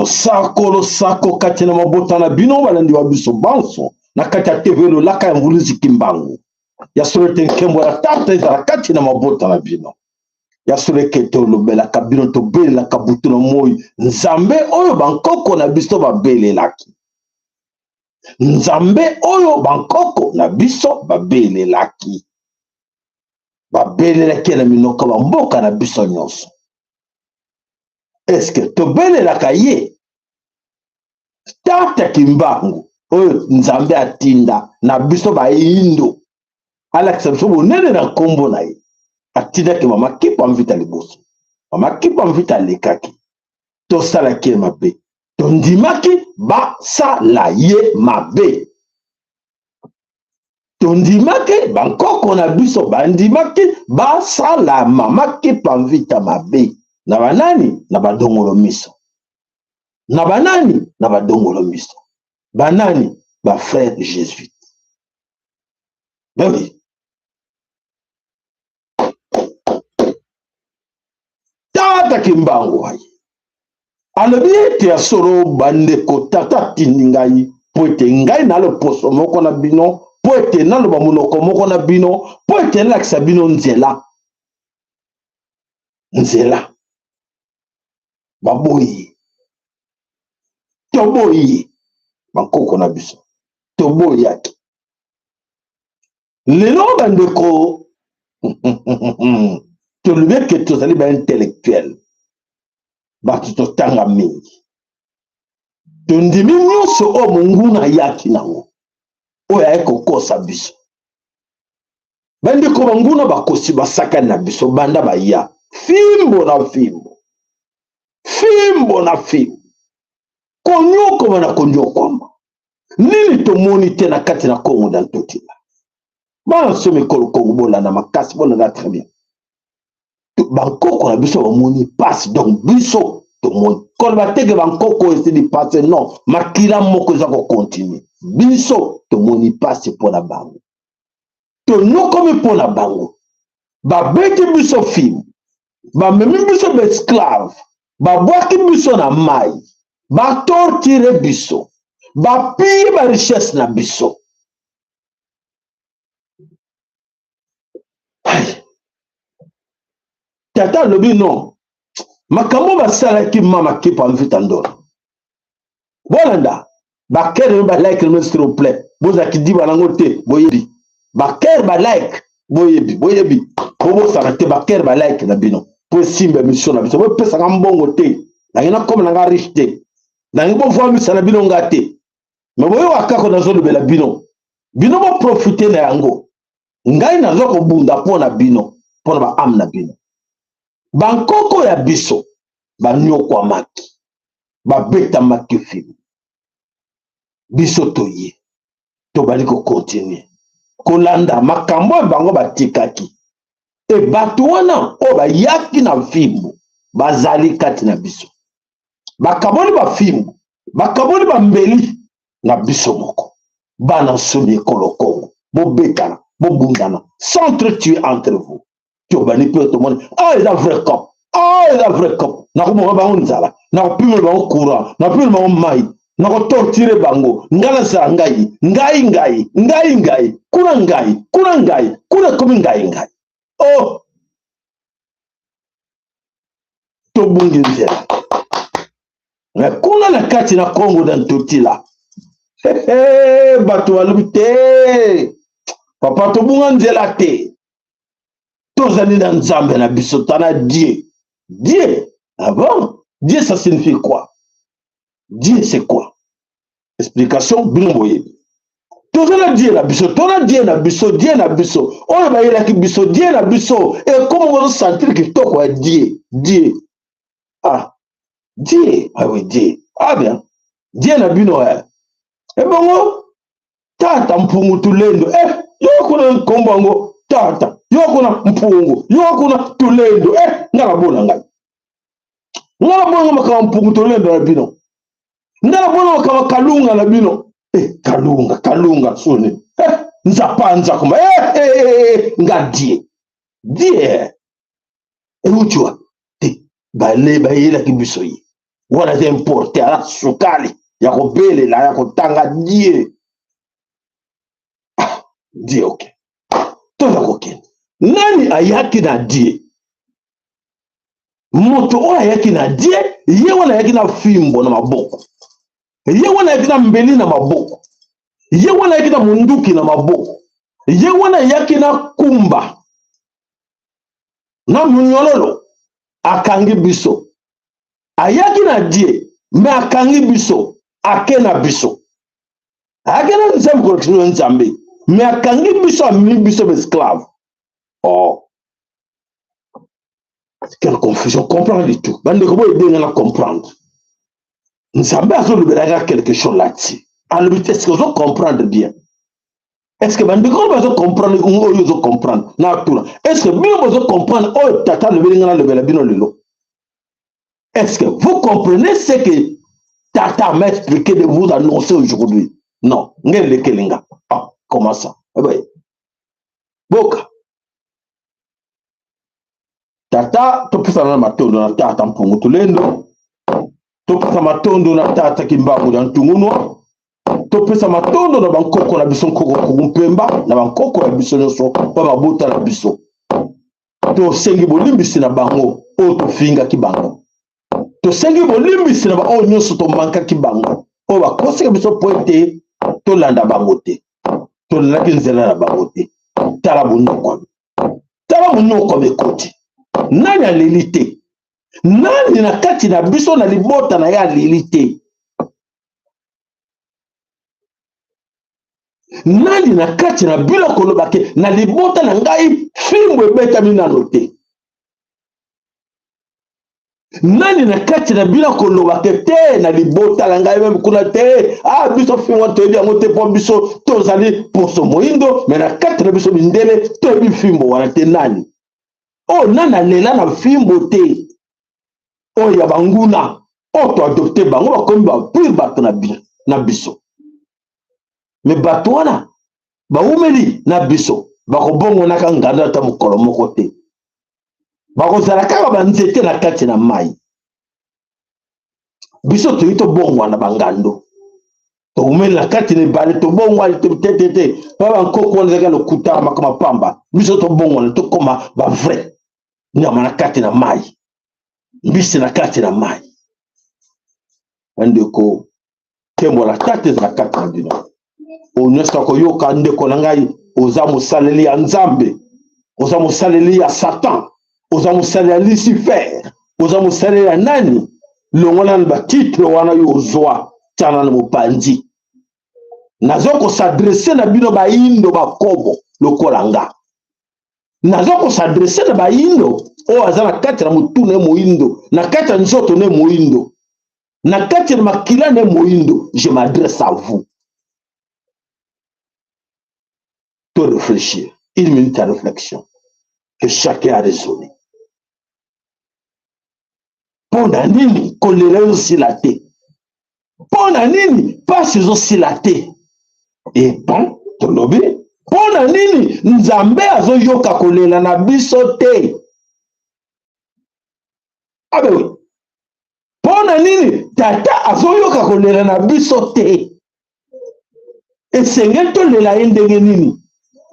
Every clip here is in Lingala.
Sako katina mabota na bino balandi wa biso banso na kata tevelo laka ya mvuluzi kimbangu ya surete nkembo ya tata ezala katina mabota na bino ya sureke tolobela kabino to bela kabutu na moi nzambe oyo bankoko na biso babelelaki nzambe oyo bankoko na biso babelelaki babelelaki na minoko bamboka na biso nyonso. Eske tobelelaka ye tata kimbangu oyo nzambe atinda na biso baindo alakisa biso bonene na nkombo na ye atindaki mama kipa mvita liboso mama kipa mvita lekaki tosalaki ye mabe tondimaki basala ye mabe tondimaki bankoko na biso bandimaki basala mama kipa mvita mabe na banani na badongolo miso na banani na badongolo miso banani ba frère jésuite. Ben oui. Tata kimbangu hai alobi ete ya solo bandeko tata tindi ngai po ete ngai na lo poso moko na bino po ete na lo bamunoko moko na bino po ete nalakisa bino nzela nzela baboyi toboyi bankoko na biso toboyaki lelo bandeko tolobi eke tozali baintellectuel bato totanga mingi tondimi nyonso oyo monguna ayaki nango oyo aye kokosa biso bandeko banguna bakosi basakani na biso banda baya fimbo na fimbo fimbo na fimbo konyokoma na konyokoma nini tomoni te na kati na Kongo na Ntotila bana somi Kongo bolanda makasi bolanda très bien bankoko na biso bamoni passe donc biso tomoni kolo bateke bankoko esili passe non makila moko eza kokontinue biso tomoni passe mpona bango tonyokomi mpona bango babeti biso fimbo bamemi biso baesclave babwaki biso na mai batortire biso bapille barichesse na biso tata alobi non makambo basalaki mama kipa mvita ndolo bolanda bakere balike no s'il vous plaît bozaki di banango te boyebi bakere balike boyebi bobosaka te bakere balike na bino po simba mission na biso bopesaka mbongo te nangi nakoma nanga riche te nangi bovwamisa na bino nga te me boyoka kaka nazolobela bino bino boprofite na yango ngai naza kobunda mpona bino mpona baame na bino bankoko ya biso banyokwamaki babetamaki fimbo biso toye tobali kokontinue kolanda makambo oyo bango batikaki e bato wana oyo bayaki na fimbo bazali kati na biso bakaboli bafimbo bakaboli bambeli na biso moko bana somi ekolo Kongo bobetana bobundana s'entretuer entre vous tobani mpe tomoni eza vrai cop eza vrai cop nakomoka bango nzala nakopimela bango courant nakopimela bango mai nakotortire bango ngala sala ngai kuna ngai kuna komi ngai oh tobungi nzela kuna na kati na Kongo na Ntotila bato balobi te papa tobunga nzela te tozali na nzambe na biso tana Dieu avant Dieu ça signifie quoi Dieu c'est quoi explication bino boyebi tozala Dieu na biso tona Dieu na biso oyo bayelaki biso Dieu na biso e comme on sentir kitoko ya Dieu ah Dieu ah oui Dieu ah bien Dieu na bino e bongo tata mpungu tulendo yokuna nkombango tata yokuna mpungu yokuna tulendo ngala bona ngai ngala bona makama mpungu tulendo na bino ngala bona makama kalunga na bino kalunga soni nzapa kuma ngadie die uchwa te bale bayela kibiso yi wana te importe ala sukali ya kobelela ya kotanga die die ok toza kokende nani ayaki na die moto oyo ayaki na die ye wana ayaki na fimbo na maboko ye wana ayaki na mbeli na maboko ye wana ayaki na munduki na maboko ye wana ayaki na kumba na munyololo akangi biso ayaki na die me akangi biso ake na biso ayaki na nzambe kolekisio nzambe me akangi biso amini biso besclave oh quelle confusion comprendre du tout bandeko boye ndenge na comprendre nzambe azolobelaka quelque chose là-dessus alobi te est-ce que ozo comprendre bien est-ce que bandeko bazo comprendre oyo ozo comprendre na tuna est-ce que bino bozo comprendre oyo tata alobeli nga nalobela bino lelo est-ce que vous comprenez ce que tata m'a expliqué de vous annoncer aujourd'hui non ngele kelinga ah comment ça eh ben boka tata topesa na matondo na tata mpungu tulendo topesa matondo na tata kimbangu na ntungunwa topesa matondo na bankoko na biso nkoko kumpemba na bankoko na biso nyonso pa babota na biso tosengi bolimbisi na bango oyo tofingaki bango tosengi bolimbisi na baoyo nyonso tomankaki bango oyo bakoseka biso po ete tolanda bango te tolandaki nzela na bango te tala monoko ekoti nani aleli te nani na kati na biso na libota na ye aleli te nani na kati na bino kolobake na libota na ngai fimbo ebetami nano te nani na kati na bino kolobake te na libota na ngai meme kuna te ah biso fimbo toyebi yango te mpo biso tozali poso moindo me na kati na biso mindele toyebi fimbo wana te nani oyo nani alela na fimbo te oyo ya banguna oyo toadopte bango bakomi bapure bato na biso me bato wana baumeli na biso bakobongonaka nganda ata mokolo moko te bakozala kaka banzete na kati na mai biso toyi tobongwana na bangando toumeli na kati na ebale tobongwana te pa bankoko wana ezalaka lokuta makama pamba biso tobongwana tokoma bavrai nyama na kati na mai mbisi na kati na mai bandeko kembola tata ezala kati na bino oyo nyonso akoyoka ndeko na ngai oza mosaleli ya nzambe oza mosaleli ya satan oza mosaleli ya lucifer oza mosaleli ya nani longola na batitre wana yo ozwa tiana na mopanzi nazo kosadrese na bino bayindo bakobo lokola nga nazo kosadrese na bayindo oyo aza na kati na motuna ye moyindo na kati ya nzoto ne moyindo na kati na makila ne moyindo je m'adresse à vous de réfléchir, une minute de réflexion, que chacun a raisonné. Pona nini kolera aussi la té. Pona nini passe aussi la té. Et bon, tolobi. Pona nini nzambe azo yoka kolera na biso té. Ah ben oui. Pona nini tata azo yoka kolera na biso té. Et senge tolela ndenge nini.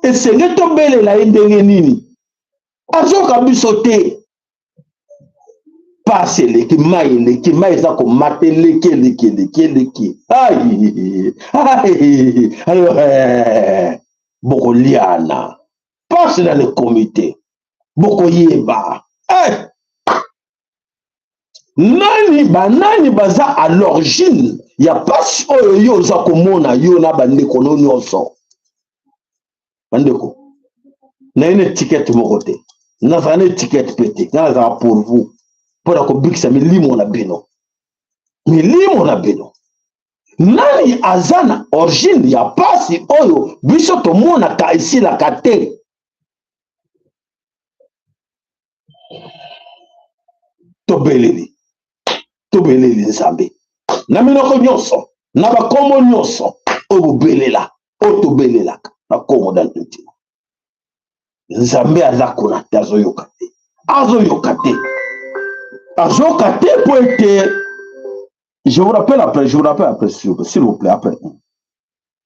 Esenge tobelela ye ndenge nini azoka biso te pasi eleki mai eza komata eleki bokoliana pasi na le komite bokoyeba banani baza à l'origine ya pasi oyo yo oza komona yo na bandeko no nyonso bandeko na une étiquette moko te nazala na étiquette pe te nga nazala pour vous mpona kobikisa milimo na bino nani aza na origine ya pasi oyo biso tomonaka esilaka te tobeleli nzambe na minoko nyonso na bakombo nyonso oyo bobelela oyo tobelelaka na kongo da ntima nzambe aza kuna te azoyoka te po ete je vous rappelle après, s'il vous plaît, après.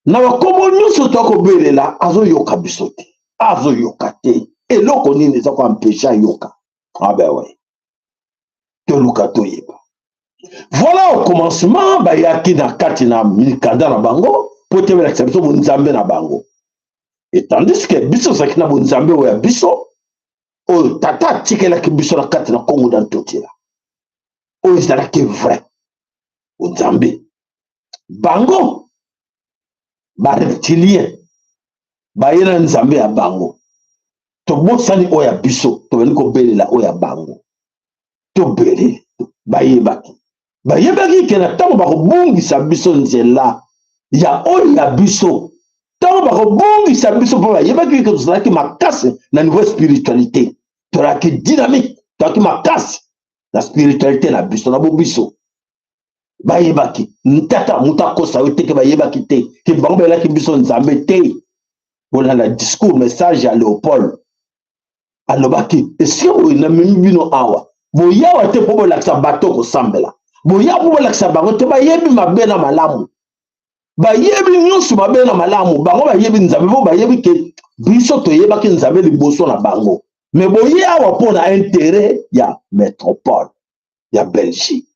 Na wakombo nyonso tokobelela azoyoka biso te, azoyoka te, eloko nini eza koempêcha yoka. Ah ben ouais, toluka toyeba. Voilà au commencement, bayaki na kati na mikanda na bango, po tebelakisa biso bonzambe na bango. Et tandis que biso zaki na bonzambe oya biso, oyo tata atikelaki biso na kati na Kongo dans totila. Oyo ezalaki vrai, bonzambe. Bango, ba reptilien, baye na nzambe ya bango. Tobosani oya biso, tobeni kobelela oya bango. Tobele, bayebaki. Bayebaki ke na ntango bakobongisa biso nzela ya oyo ya biso. Ntango bakobongisa biso mpo bayebaki ke tozalaki makasi na niveau spiritualité. Tozalaki dynamique, tozalaki makasi na spiritualité na biso, na bobiso. Bayebaki, ntata muta kosa yo te ke bayebaki te, ke bango bayelaki biso nzambe te. Bona na discours message ya Léopold. Alobaki, eske oyo na memi bino awa. Boyawa te po bolakisa bato kosambela. Boya po bolakisa bango te bayebi mabe na malamu. Bayebi nyonso mabe na malamu. Bango bayebi nzambe po bayebi ke biso toyebaki nzambe liboso na bango. Mais boyawa po na intérêt ya métropole ya Belgique.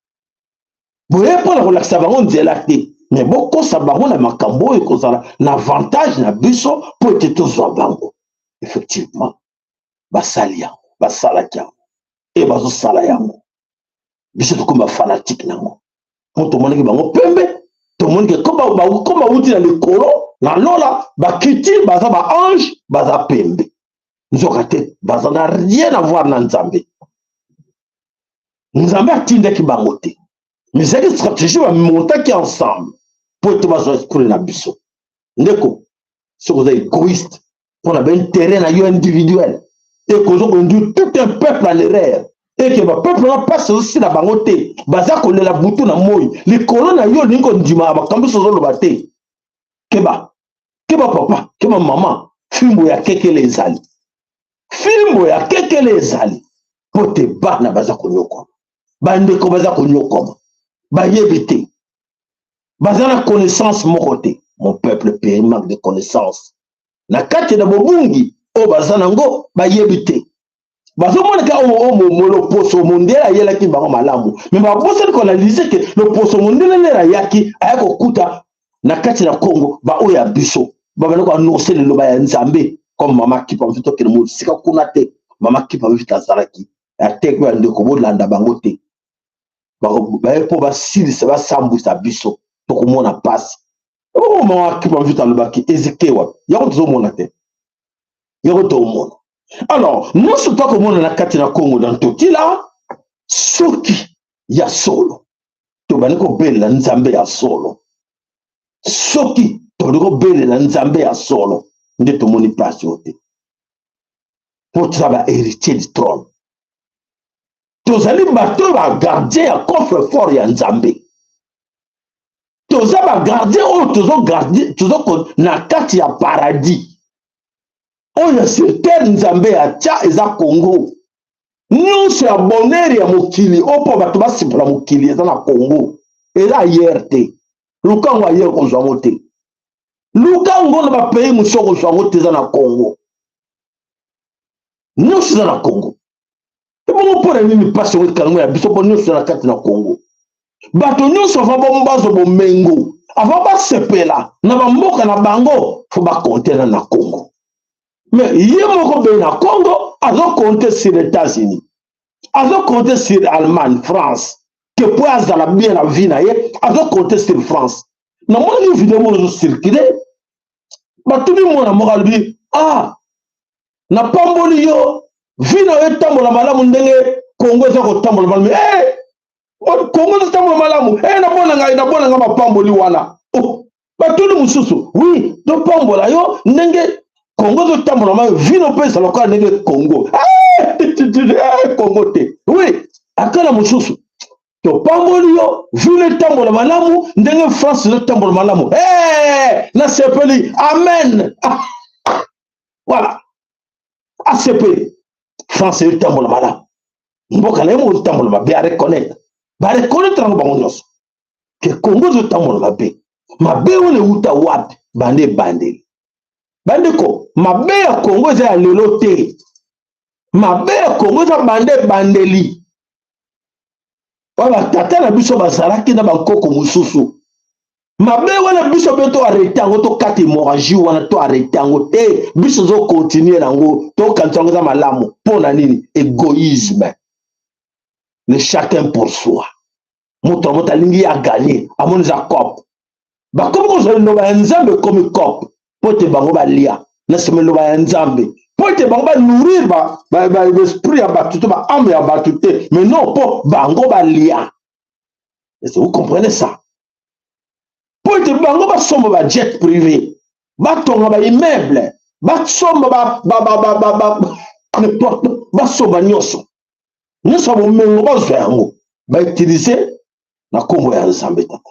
Boya po na kolakisa bango nzela te. Mais bokosa bango na makambo oyo kozala na avantage na biso po ete tozwa bango. Effectivement, basali yango, basalaki yango. Et bazosala yango. Biso tokoma fanatique nango. Po tomonaki bango pembe, tomonaki koma uti na likolo, na lola, bakiti, baza ba ange, baza pembe. Nzoka te, baza na rien à voir na nzambe. Nzambe atindaki bango te. Mais c'est une stratégie va monter ensemble pour te bazo esprit na biso. Ndeko, si vous êtes égoïste, pour avoir un terrain individuel, et que vous conduisez tout un peuple à l'erreur, et que le peuple n'a pas aussi la bangote, baza ko la boutou na moy, les colons na yo ningo ndima ba kambi sozo lo bate. Keba papa, keba maman, fimbo ya keke les ali. Fimbo ya keke les ali. Pour te battre na baza ko nyoko. Bande ko baza ko nyoko. Ba yebite. Baza na connaissance mokote. Mon peuple périt manque de connaissance. Na kati na bobungi, o baza nango ba yebite. Bazo mona ka o lo poso mondela yela ki bango malamu. Mais ba bosa ko analyser que le poso mondela la yaki ayako kuta na kati na Congo ba oya biso. Ba bana ko annoncer le loba ya Nzambe comme mama ki pa mfito ke mo sika kuna te. Mama ki pa mfita zaraki. Ya te ko ande ko bolanda bango te. Ba po ba sili se ba sambu sa biso to ko mona passe. O mama ki pa mfita lo baki ezikewa. Yako to mona te. Yako to mona. Alors, non seulement comme on a kati na Congo dans tout là, soki ya solo. To baniko bela nzambe ya solo. Soki to baniko bela nzambe ya solo. Nde to moni place yote. Pour travailler héritier du trône. Tozali bato ba gardien ya coffre fort ya nzambe. Toza ba gardien o tozo gardien tozo na kati ya paradis. Oya sur terre nzambe ya tia eza Congo. Nyonso ya bonheur ya mokili opo bato basipula mokili eza na Congo. Eza hier te. Lukango ayer kozwa ngo te. Lukango na ba pays muso kozwa ngo te eza na Congo. Nyonso eza na Congo. Ebongo pona nini pasi ngo kango ya biso po nyonso na kati na Congo. Bato nyonso va bombazo bomengo. Ava basepela na bamboka na bango fo ba kontena na Congo. Mais il y a un Congo, ils ont compté sur les États-Unis, ils ont compté sur l'Allemagne, France, que pour la bien la vie, ils ont compté sur France. Dans mon vidéo, ils ont circulé, tout le monde a moral dit, ah, n'a pas mboli yo, vie na yo tambola malamu ndenge Congo za ko tambola malamu, Congo za tambola malamu, na bona nga mapamboli wana. Oh, tout le mususu, oui, do pambola yo ndenge Congo de Tambolama, vino pesa loka nenge Congo. Congo te. Oui, akala mususu. To pamboli yo, vino Tambola malamu, ndenge France de Tambola malamu. Na sepeli, amen. Voilà. A sepeli, France de Tambola malamu. Mboka na yemo Tambola ba reconnaître. Ba reconnaître ngo bango nyonso. ke Congo zotambola mabe wana euta wapi bande bandeli bandeko mabe ya Congo eza ya lelo te mabe ya Congo eza bande bandeli batata na biso bazalaki na bankoko mosusu mabe wana biso mpe to arrete yango tokata hémorragie wana to arrete yango te biso zokontinue nango tokanisa yango eza malamu mpo na nini égoïsme le chacun pour soi moto ya moto alingi ya gagné amoni eza cope bakomi kozala liloba ya nzambe ekomi cope mpo ete bango balia na nsima liloba ya nzambe mpo ete bango banourrir baesprit ya bato te baame ya bato te mais non mpo bango balia. Est-ce que vous comprenez ça? Pour ete bango basomba bajet privé batonga baimmeuble basomba basomba nyonso ya bomengo bazwa yango bautilize na nkombo ya nzambe tata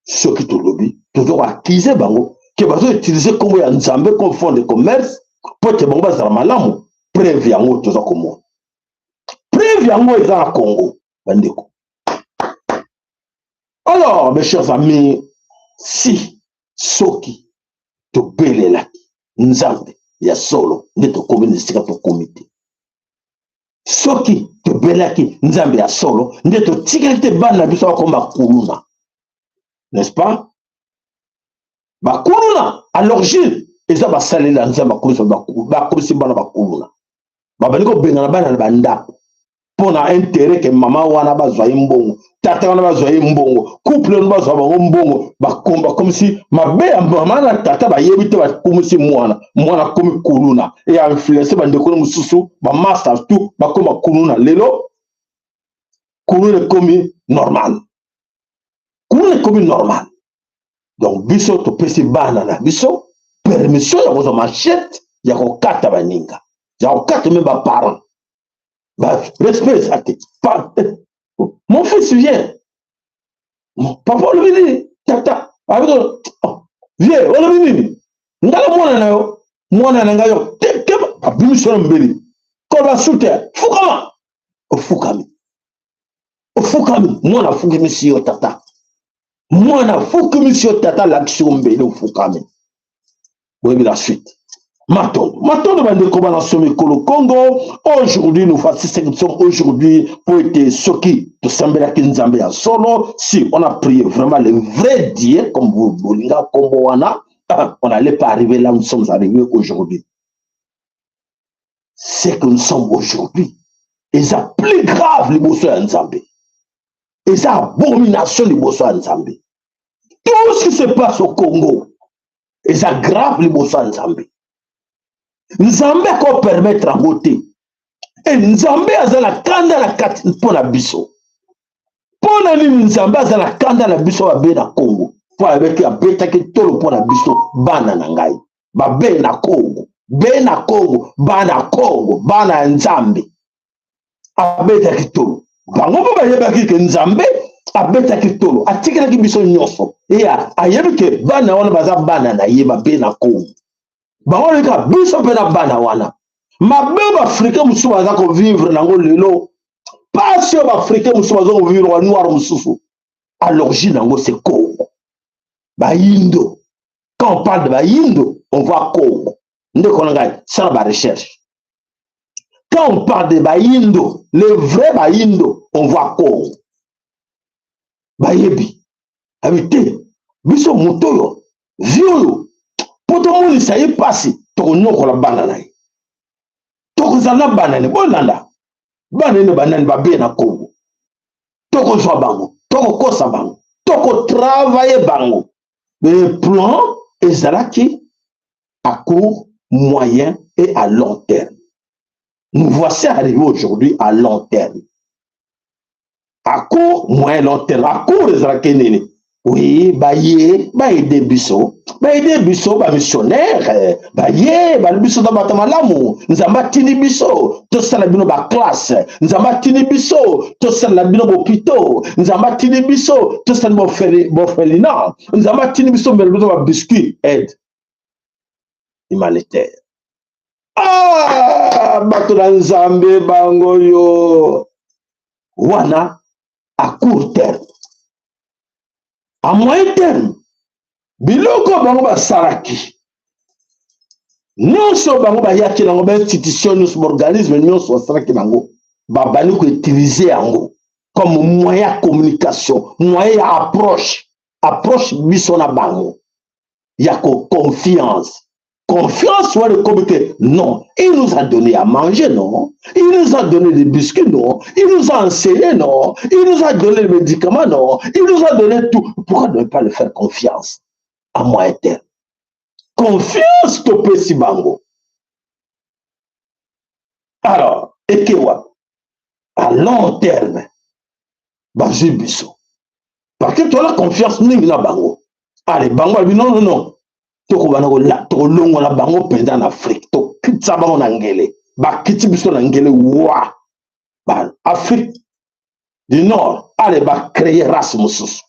soki tolobi tozokoakize bango ke bazoutilize nkombo ya nzambe comme fond de commerce mpo ete bango bazala malamu. Preuve yango toza komona preuve yango eza na Congo bandeko. Alors mes chers amis, si soki tobelelaki nzambe ya solo nde tokomi na esika tokomi te soki tobelelaki nzambe ya solo nde totikaki te bana na biso bakoma bakuluna, n'est-ce pas? Bakuluna à l'origine eza basaleli ya nzambe bakomisi bana bakuluna babandi kobengana bana na bandako mpo na intérêt ke mama wana bazwa ye mbongo tata wana bazwa ye mbongo couple wana bazwa bango mbongo bakomisi mabe ya mama na tata bayebi te bakomisi mwana komi kuluna e influence bandeko mosusu bamaster tout bakoma kuluna. Lelo kuluna ekomi normal, kuluna ekomi normal. Donc biso topesi bana na biso permission ya kozwa machette ya kokata baninga ya kokata me baparent respect ça te. Mon fils vient. Papa le vini. Tata. Viens, on le vini. Ndala mwana na yo. Mwana na ngayo. Tekeba. Abimi sona mbeli. Kola sute. Fukama. Ofukami. Ofukami. Mwana fukimi siyo tata. Mwana fukimi siyo tata l'action mbeli ofukami. Vous avez la suite. Maintenant, bandeko bana somi kolo Congo. Aujourd'hui, nous faisons ce que nous sommes aujourd'hui pour être soki de sambela kinzambe ya solo. Si on a prié vraiment le vrai Dieu, comme vous bolinga kombo wana, on n'allait pas arriver là où nous sommes arrivés aujourd'hui. C'est que nous sommes aujourd'hui. Et ça plus grave les bosso ya nzambe. Et ça abomination les bosso ya nzambe. Tout ce qui se passe au Congo, et ça grave les bosso ya nzambe. Nzambe ko permettre à voter et Nzambe azala kanda la kati mpona biso mpona nini Nzambe azala kanda na biso babe na Congo po avec abetaki tolo mpona biso bana na ngai babe na Congo be na Congo bana Congo bana Nzambe abetaki tolo bango mpo bayebaki ke Nzambe abetaki tolo atikelaki biso nyonso e ayebi ke bana wana baza bana na ye babe na Congo baoleka biso mpe na bana wana mabe baafrikain mosusu baza kovivre nango lelo pasi oyo baafrikain mosusu baza kovivre banoir mosusu à l'origine nango c'est Congo bayindo. Quand on parle de bayindo on voit Congo ndeko na ngai sala barecherche. Quand on parle de bayindo les vrais bayindo on voit Congo bayebi habite biso moto oyo vi oyo potomonisa ye pasi tokonyokola bana na ye tokozala bana ne bolanda bana ne banani babe na Congo tokozwa bango tokokosa bango tokotravaille bango. Le plan ezalaki à court, moyen et à long terme. Nous voici arrivés aujourd'hui à long terme. À court, moyen, long terme. À court ezalaki nini? Oui, aider biso, missionnaire, biso da batamalamu, nzamba tini biso, to sala bino ba classe, nzamba tini biso, to sala bino bopito, nzamba tini biso, to sala bofelina, nzamba tini biso mbele ba biscuit aide humanitaire. Ah, bato na nzambe bango yo. Wana à court terme. à moyen terme biloko bango basalaki nyonso bango bayaki nango bainstitution nyonso baorganisme nyonso basalaki nango babandi koutilize yango comme moyen de communication, moyen d'approche, approche biso na bango. Il y a confiance. Confiance, soit le comité. Non, il nous a donné à manger, non. Il nous a donné des biscuits, non. Il nous a enseigné, non. Il nous a donné les médicaments, non. Il nous a donné tout. Pourquoi ne pas le faire confiance à moyen terme? Confiance, topé si bango. Alors, et quoi? À long terme, Bazi biso. Parce que tu as la confiance, ni na bango. Allez, bango, non, non, non. Toko bango la, toko longo la bango pendant en Afrique. Toko kitsa bango nangele. Ba kiti biso nangele, wa. Ba, Afrique du Nord, allez, ba créer race moussous.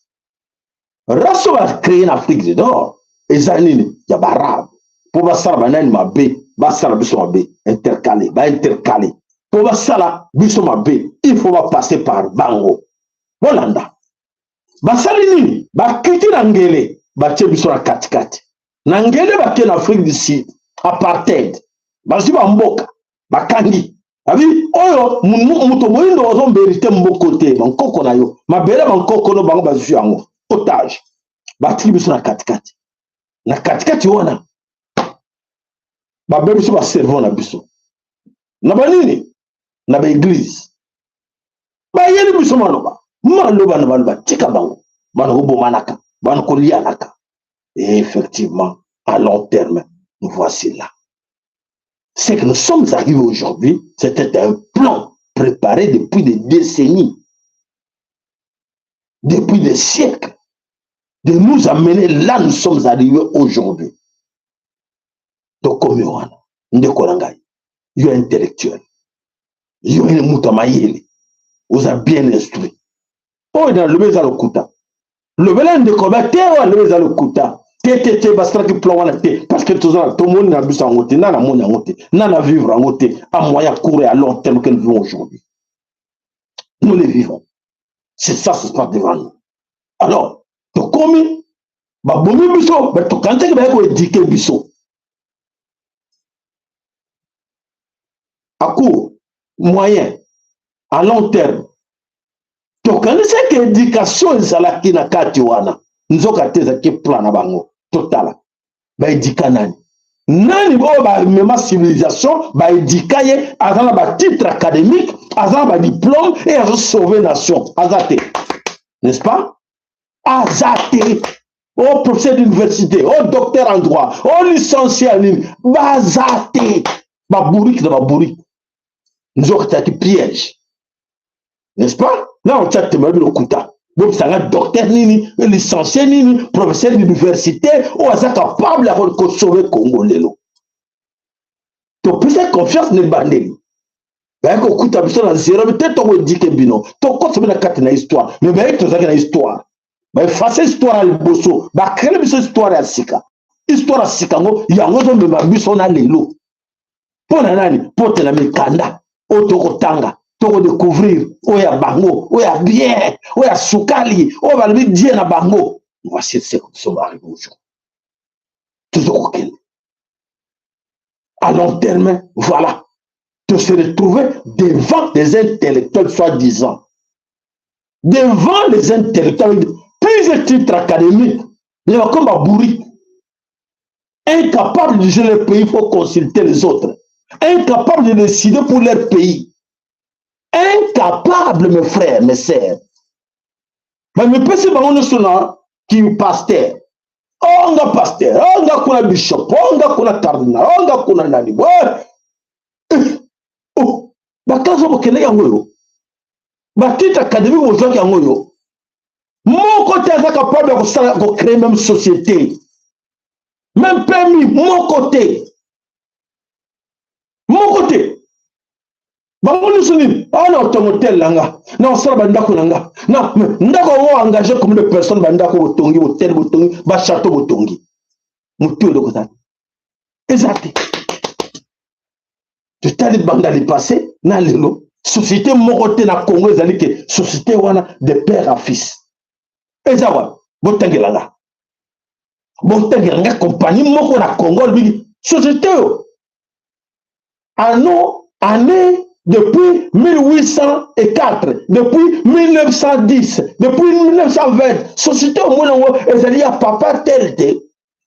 Race va créer en Afrique du Nord. Et ça, il y a barabe. Pour ba sala banani ma bé, ba sala biso ma bé, intercalé, ba intercalé. Pour ba sala biso ma bé, il faut pas passer par bango. Bolanda. Basali nini bakiti na ngele batie biso na katikati na ngele batie na Afrique du Sud apartheid basi bamboka bakangi abi oyo muto moyindo ozo mberite mboko te bankoko na yo mabele bankoko no bango bazu yango otage batie biso na katikati wana babe biso ba servant na biso na banini na ba église ba yeli biso manoba maloba na baloba tika bango banoko manaka banoko lianaka. Et effectivement à long terme nous voici là. C'est que nous sommes arrivés aujourd'hui, c'était un plan préparé depuis des décennies, depuis des siècles, de nous amener là nous sommes arrivés aujourd'hui. Donc comme Yohana Ndekolangai, il y a intellectuel, il y a une moutamayele, vous avez bien instruit. Oh, dans le Bézal au Kouta. Le Bélène de combattre, le Bézal au Kouta. Tété, basta qui plan la té. Parce que tout le monde n'a vu ça en côté, n'a la monnaie en côté, n'a la vivre en côté, à moyen court et à long terme que nous vivons aujourd'hui. Nous les vivons. C'est ça, ce sera devant nous. Alors, tu commis, bah, bon, biso, bah, tu quand tu vas éduquer biso. À court, moyen, à long terme. Donc, quand c'est que l'éducation est là qui n'a qu'à tuana, nous avons qu'à plan à bango, total. Bah, éducanani. Nani bo ba même civilisation, ba éducaye, avant ba titre académique, avant ba diplôme et à sauver nation. Azate. N'est-ce pas? Azate. Au professeur d'université, au docteur en droit, au licencié en ligne, ba azate. Ba bourrique de ba bourrique. Nous avons qu'à piège. N'est-ce pas? Là, on t'a témoigné le Kouta. Donc, ça a docteur Nini, licencié Nini, professeur d'université, ou à ça capable de sauver le Congo. Donc, plus de confiance n'est pas bandé. Ben, qu'on coûte à besoin de zéro, mais peut-être qu'on dit que bino. Donc, quand on a carte dans l'histoire, mais ben, tu as une histoire. Ben, face à l'histoire à l'Bosso, ben, créer une histoire à Sika. Histoire à Sika, il y a un autre de ma bus, on a les lots. Pour l'année, pour te la mécanda, autocotanga. Pour découvrir où il y a bango, où il y a bien, où il y a soukali, où il va le dire na bango. Voici ce que nous sommes arrivés aujourd'hui. Toujours aucun. À long terme, voilà, de se retrouver devant des intellectuels soi-disant, devant les intellectuels, plusieurs titres académiques, il y a comme Abouri, incapable de gérer le pays, il faut consulter les autres, incapable de décider pour leur pays. Incapable, mes frères, mes sœurs. Mais me pèse pas on qui est pasteur. On a pasteur, on a qu'on a bishop, on a qu'on a cardinal, on a qu'on a nani. Oh, bah quand on va yangoyo, bah titre académique aux gens qui yangoyo. Mon côté est capable de créer même société, même permis. Mon côté. Bango suni ana automotel langa na osala bandako nanga na ndako wo engagé comme de personnes bandako botongi hotel botongi ba château botongi mutu de kota exact tu t'as dit banda li passé na lelo société mokote na Congo ezali ke société wana de père à fils ezawa botangelanga compagnie moko na Congo bigi société année depuis 1804, depuis 1910, depuis 1920, société au monde ezali ya papa telte,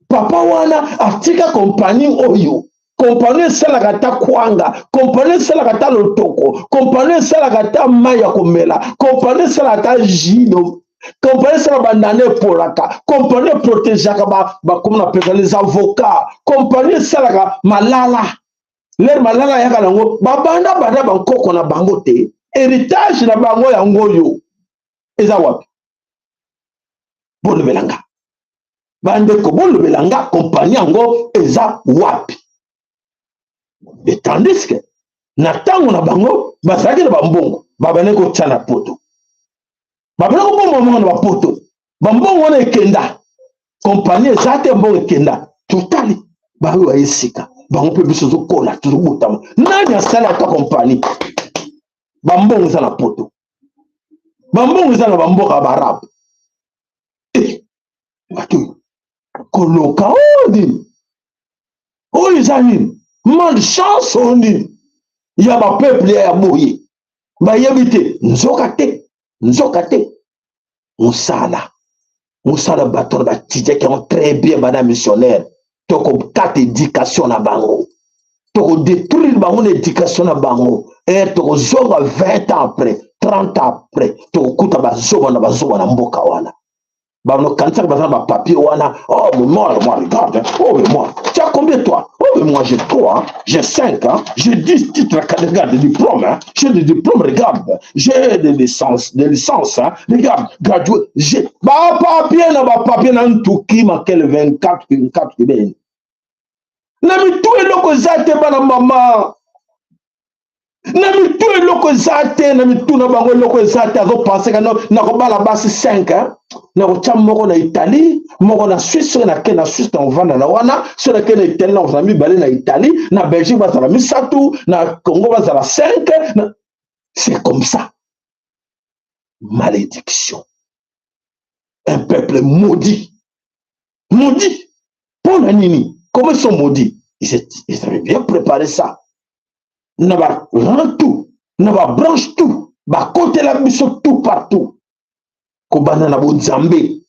papa wana atika compagnie oyo, compagnie salaka ta kwanga, compagnie salaka ta lotoko, compagnie salaka ta maya komela, compagnie salaka ta jino, compagnie salaka bandane polaka, compagnie protégeaka ba comme on appelle les avocats, compagnie salaka malala. Leur malala yaka nango babanda banda bankoko na bango te, héritage na bango yango yo eza wapi bolobelanga bandeko bolobelanga compagnie yango eza wapi. Et tandis que na tango na bango bazalaki na bambongo babane kotia na poto, babane kobomba mbongo na bapoto, bambongo wana ekenda compagnie eza te mbongo ekenda totali bayo esika bango pe biso zokola tozobutama nani asala ta compagnie bambongo eza na poto, bambongo eza na bamboka barabe bato koloka nini oyo eza nini malchance oyo nini ya bapeuple ya boye bayebi te nzoka te mosala bato na batijaki yango très bien bana missionnaire toko kata éducation na bango, toko détruire bango na éducation na bango, et toko zonga 20 ans après, 30 ans après, toko kuta bazoba na mboka wana. Bano kanisa bazana ba papier wana, oh mais moi regarde, oh mais moi, tu as combien toi? Oh mais moi j'ai 3, hein? J'ai 5, hein? J'ai 10 titres, regarde, de diplômes, hein? J'ai des diplômes, regarde, j'ai des licences, hein? Regarde, gradué, j'ai ba papier na ntuki makel 24 ben. Na mitu eloko zate bana mama. Na mitu eloko zate, na mitu na bango eloko zate azo penser que na ko bala basi 5, hein? Na ko cham moko na Italie, moko na Suisse, na ke na Suisse on vanda na wana, so na ke na Italie na on mi balé na Italie, na Belgique ba za mi satu, na Congo ba za 5, c'est comme ça. Malédiction. Un peuple maudit. Maudit. Pour la nini, comment ils sont maudits? Ils avaient bien préparé ça. N'a pas rend tout, n'a pas branche tout, ba côté la mission tout partout. Kobana na bonzambe.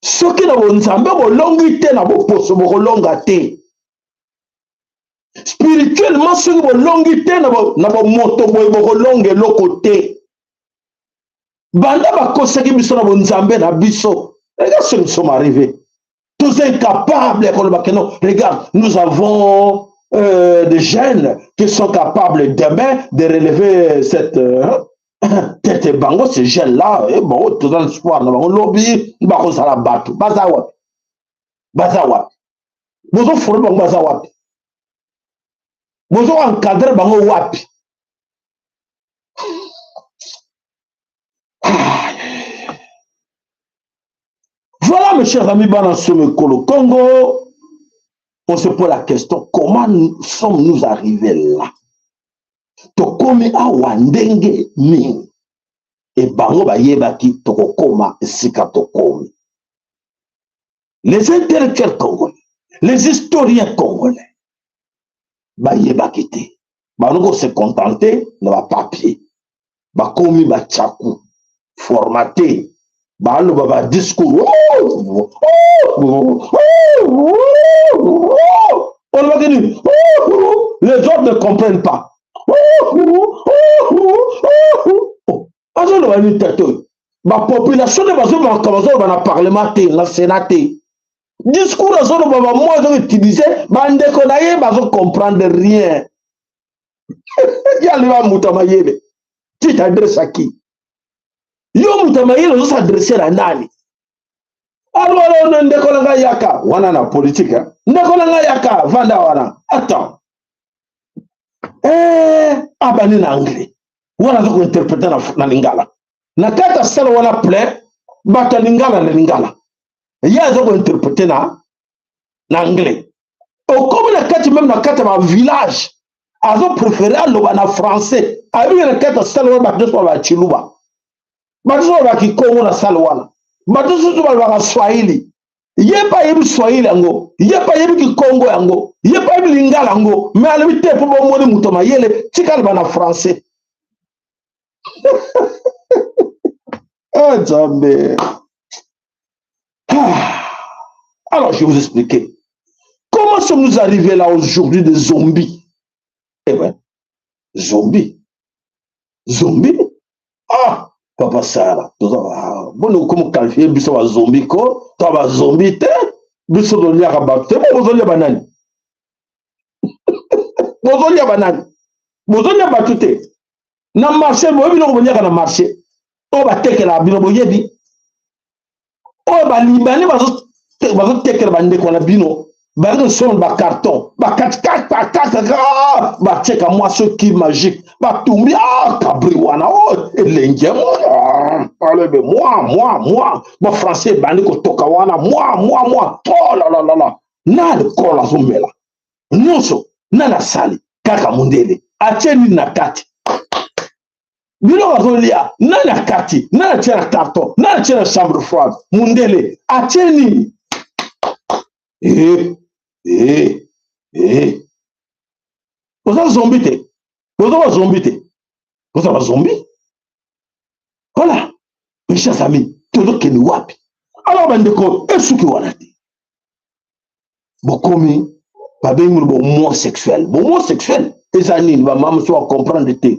Soki na bonzambe bo longi te na bo poso bo longa te. Spirituellement soki bo longi te na bo moto bo longe loko te. Banda ba kosaki biso na bonzambe na biso. Regarde ce que nous sommes arrivés. Tous incapables, regarde, nous avons des jeunes qui sont capables demain de relever cette tête bango, ces jeunes-là, et bon, tout dans l'espoir, nous avons lobby, nous avons la bateau, Bazawat. Nous avons formé bango Bazawat. Nous avons encadré bango wapi. Voilà, mes chers amis, Banasumekolo Congo, on se pose la question, comment sommes-nous arrivés là? Tokomi a wandenge ming. Et bango ba yebaki tokokoma esika tokomi. Les intellectuels congolais, les historiens congolais, ba yebaki te. Bango se contenter de ba papier. Ba komi ba tchakou, formaté. Balo baba discours. On va dire, les autres ne comprennent pas. La population de la parlement, la Sénat. Discours à zone baba moi j'ai utilisé, bande konaye bazo comprendre rien. Y'a Moutamayebe. Tu t'adresses à qui? Yo Moutamayebe doit s'adresser à nani? Alors ndekolanga yaka wana na politique hein. Ndekolanga yaka vanda wana. Attends. Abani na anglais. Wana zoko interpréter na lingala. Na kata sala wana plein bata lingala na lingala. Ya zoko interpréter na anglais. Au comme na kati même na kata ba village. Azo préférer loba na français. Abi na kata sala wana ba chiluba. Ba zo ba ki Congo na sala wana. bato susu balobaka swahili ye pa yebi swahili yango ye pa yebi kikongo yango ye pa yebi lingala yango me alobi te mpo bomoni moto mayele tikali bana français. Oh Nzambe. Alors je vais vous expliquer comment sommes-nous arrivés là aujourd'hui des zombies. Eh ouais, zombies. Ah, papa Sarah, bon, comment qualifier biso wa zombie ko, to ba zombie te, biso do lia ka bakte, bozo lia banani. Bozo lia banani. Bozo lia batute. Na marché, bo bino ko nya ka na marché. O ba tekela bino bo yebi. O ba libani bazo tekela bande ko na bino. Ba son ba carton, ba kat ba cheka moi ce qui magique, ba tumbi kabriwana oh elenge moi ba français bandi ko toka wana moi oh la na le kola zomela nyonso na na sali kaka mundele acheni na kati bino bazolia na na kati na na tena carton na na tena chambre froide mundele acheni vous avez zombie te. Vous avez zombie te. Vous avez zombie. Voilà. Mes chers amis, tout le monde est wapi. Alors, bandeko, est-ce que vous avez bokomi, babé mou sexuel. Bon sexuel. Les années, maman soit comprendre te.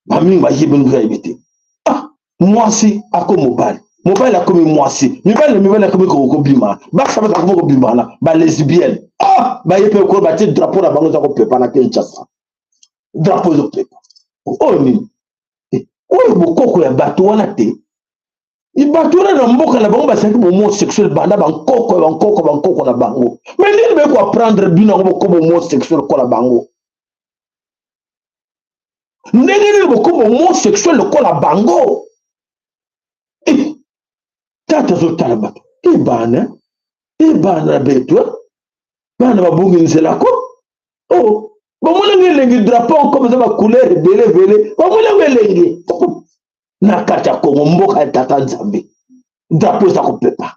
Mami va y éviter. Ah, moi si, à quoi mobile. Mobile a commis moi si. Mobile a commis Kobima. Bah, ça va être comme Kobima là. Bah, lesbienne. Ah, bah, il peut quoi bâtir drapeau là-bas, nous avons préparé la Kinshasa. Drapeau de prépa. Oh, ni. Oh, beaucoup de bateaux en a été. Il bateau là dans le la banque, c'est un moment sexuel. Banda, banco, la bango. Mais il veut quoi prendre bien comme moment sexuel, quoi la bango. N'est-ce pas comme moment sexuel, quoi la bango. Tata zotala bato ibana beto bana babungi nzela ko oh bamona ngelengi drapeau comme ça ba couleur vele bamona ngelengi na kata Kongo mboka tata Nzambe drapeau ça ko pepa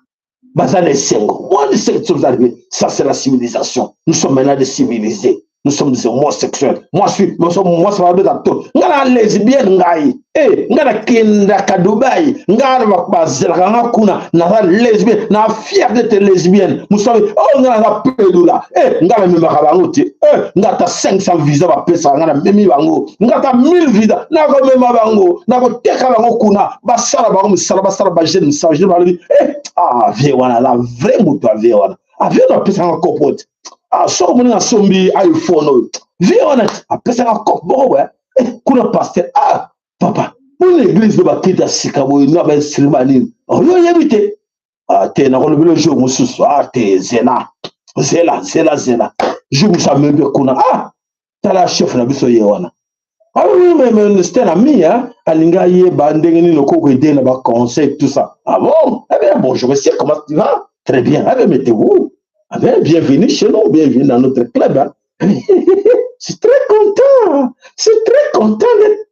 bazana sengo moi ça c'est la civilisation. Nous sommes maintenant des civilisés. Nous sommes des homosexuels. Moi, ça va être acteur. Ngana lesbienne ngai. Ngana kinda kadubai. Ngana bakbazela kuna na lesbienne. Na fière d'être lesbienne. Vous savez, oh ngana na pedula. Ngana mema kabangote. Ngata 500 visa ba pesa ngana memi bango. Ngata 1000 visa. Na ko mema bango. Na ko teka bango kuna. Ba sala bango misala ba sala ba jeune message ba lui. Ah, vie wana la vraie moto vie wana. Vie na pesa ngako pote. Ah, so moni na sombi iPhone. Vie honnête, après ça encore bon ouais. Kuna pasteur. Ah, papa, pour l'église de Bakita Sikabo, il n'a pas sirmani. Oh, yo yebite. Ah, te na ko le jour mususu. Ah, te zela. Je vous savais bien kuna. Ah, t'as la chef na biso yewana. Ah oui, mais c'était un ami, hein. Alinga ye bandengeni no koko ide na ba conseil tout ça. Ah bon? Eh bien, bonjour, monsieur, comment tu vas? Très bien. Eh bien, mettez-vous. Ah ben, bienvenue chez nous, bienvenue dans notre club. Hein. Je suis très content.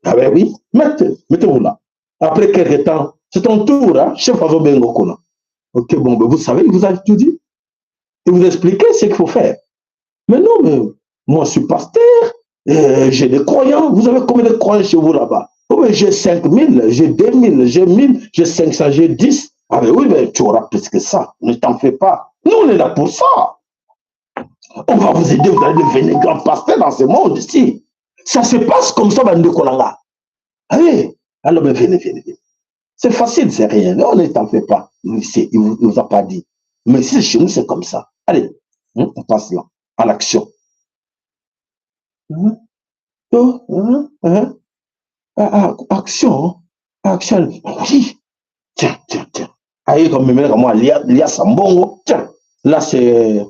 Ah ben oui, mettez-vous là. Après quelques temps, c'est ton tour, hein, chef Azo Bengo Kona. Ok, bon, ben vous savez, il vous a tout dit. Il vous a expliqué ce qu'il faut faire. Mais non, mais moi je suis pasteur, j'ai des croyants. Vous avez combien de croyants chez vous là-bas? Oh, ben, j'ai 5000, j'ai 2000, j'ai 1000, j'ai 500, j'ai 10. Ah ben oui, ben tu auras plus que ça. Ne t'en fais pas. Nous, on est là pour ça. On va vous aider, vous allez devenir grand pasteur dans ce monde ici. Ça se passe comme ça, Bande Kolanga. Allez, alors ben, venez. C'est facile, c'est rien. On ne t'en fait pas. Il ne vous a pas dit. Mais si chez nous, c'est comme ça. Allez, on passe là, à l'action. Action. Oui. Tiens. Aïe, comme moi, Lia Sambongo. Tiens, là, c'est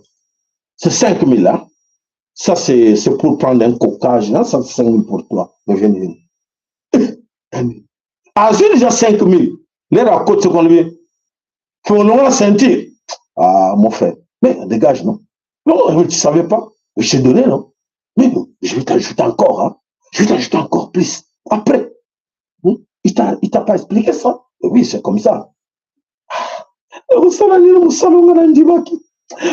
5000. Hein. Ça, c'est pour prendre un coquage. Hein. Ça, c'est 5000 pour toi. Venez. Ah, j'ai déjà 5000. Les racontes, c'est qu'on lui. Faut nous sentir. Ah, mon frère. Mais dégage, non? Non, tu ne savais pas. Je t'ai donné, non? Mais non, je vais t'ajouter encore. Hein. Je vais t'ajouter encore plus. Après. Il t'a pas expliqué ça? Oui, c'est comme ça. Musalani musalonga na ndibaki.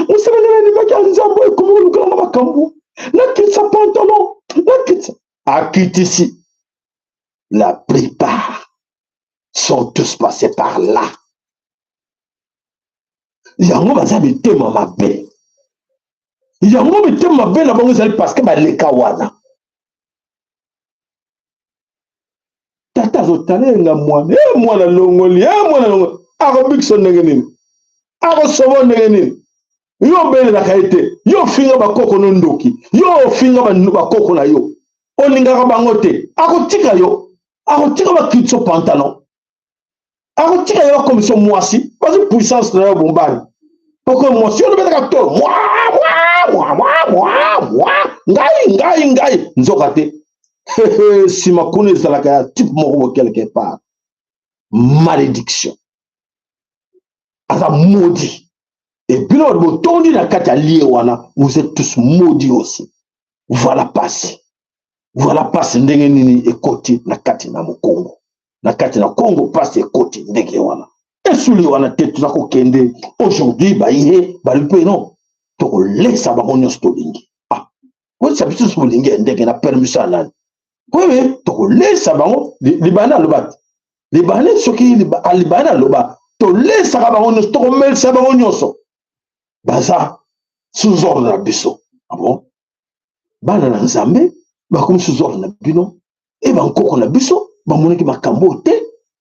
Musalani na ndibaki anzambo ekumu lukanga makambu. Nakitsa pantalon. Nakitsa. Akitisi. La plupart sont tous passés par là. Yango baza bitema mabe. Yango bitema mabe na bango zali parce que ba leka wana. Tata zotale nga mwana. Mwana longoli. Mwana longoli. Ako bikso ndenge nini. Ako sobo ndenge nini. Yo bele na kaite. Yo finga bakoko no ndoki. Yo finga bakoko na yo. Oninga bango te. Ako tika yo. Ako tika ba kitso pantalon. Ako tika yo commission mwasi. Parce que puissance na yo bombani. Pourquoi mwasi yo bele ka to. Ngai. Nzoka te. Si ma kune zalaka ya type moko quelque part. Malédiction. Asa maudit. Et puis là, tondi na kata lié wana, vous êtes tous maudits aussi. Voilà passé. Voilà passé ndenge nini ekoti na kati na Congo. Na kati na Congo passe ekoti ndenge wana. Et souli wana te tuzako kende. Aujourd'hui ba ihe ba lupe non. Toko lesa ba onyo stolingi. Ah. Ko sa bisu stolingi ndenge na permission nani. Oui, toko lesa ba libana lobat. Libana soki libana loba. To lesa ba onyo toko mel sa ba onyo so. Baza sous ordre na biso. Ah bon? Bana na nzambe ba comme sous ordre na bino et ba nkoko na biso ba moneki makambo te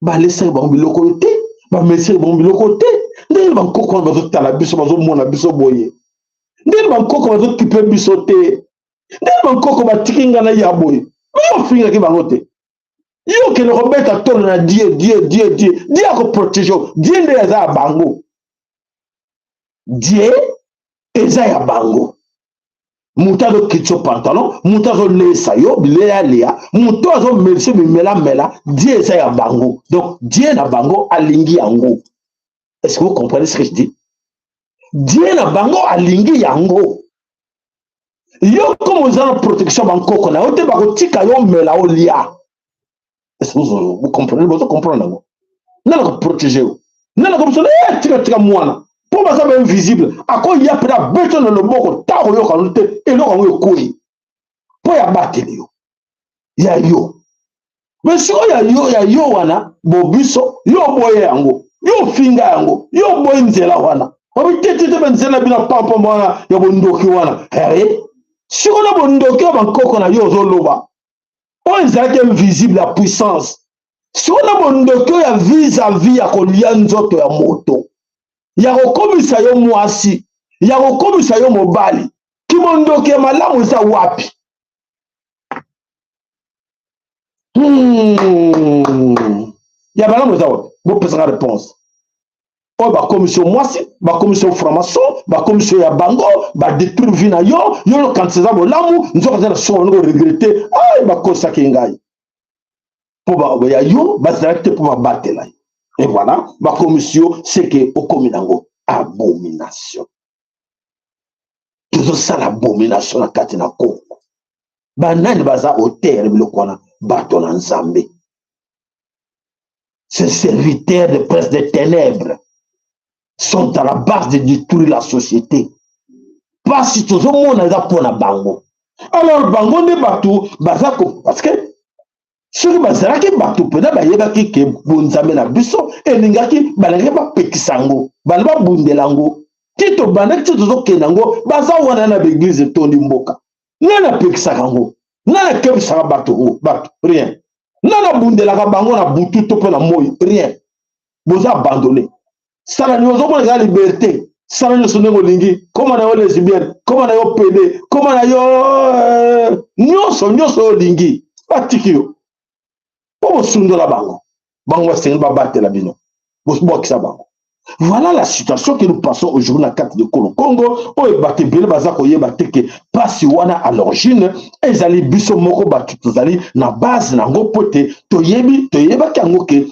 ba lesa ba biloko te ba mesi ba biloko te ndenge ba nkoko ba zo tala biso ba zo mona biso boye ndenge ba nkoko ba zo kipe biso te ndenge ba nkoko ba tikinga na ya boye yo finga ki bango te yo ke le robeta tolo na die ko protection die nde za bango die eza ya bango. Moutazo kitso pantalon, moutazo lesa yo, lea, moutazo melse mela, Dieu eza ya bango. Donc, Dieu na bango alingi yango. Est-ce que vous comprenez ce que je dis? Dieu na bango alingi yango. Yo, comme vous avez protection banco, na ote bako tika yo mela o lia. Est-ce que vous comprenez? Vous comprenez? Nana ko protéger yo. Nana ko so tika mwana. Pour ça c'est invisible. À quoi il y a pris besoin de le mot ta yo kanute et lo kanwe koi. Pour ya bateli yo. Ya yo. Mais si ya yo wana bobiso yo boye yango. Yo finga yango. Yo boye nzela wana. Obi tete benzela bina papa mwana ya bondoki wana. Eh? Si on a bondoki bankoko na yo zo loba. On est invisible la puissance. Si on a bondoki ya vis-à-vis ya kolia nzoto ya moto. Yako komisa yo mwasi, yako komisa yo mobali, kimondoke malamu za wapi? Ya malamu za wapi? Vous posez la réponse. Oh, ba commission mwasi, ba commission franc-maçon, ba commission ya bango, ba détruire vina yo no kanseza bolamu, nzoka za so ngo regretter, ay ba kosa kingai. Po ba ya yo, ba direct pour ba batela. Et voilà, ma commission, c'est que au communango, abomination. Tout ça, l'abomination, la katina Congo. Banane baza au terre, le kona, baton en Zambé. Ces serviteurs de presse des ténèbres sont à la base de détruire la société. Parce que tout le monde a pour la bango. Alors, bango de batou, bazako, parce que soki bazalaki bato pena bayebaki ke bonzambe na biso elingaki balangi bapekisango bana babundelango tito bandaki tito zokendango baza wana na beglise tondi mboka nana pekisaka ngo nana kebisaka bato rien nana bundelaka bango na butu to pe na moi rien boza abandonné sala nyozo mona za liberté sala nyoso ndenge lingi koma na yo lesbienne koma na yo pede koma na yo nyoso lingi batiki yo. Voilà la situation que nous passons aujourd'hui dans la carte de Congo. À l'origine, ils allaient biso moko batu tozali na base na ngo pote toyebi kango ke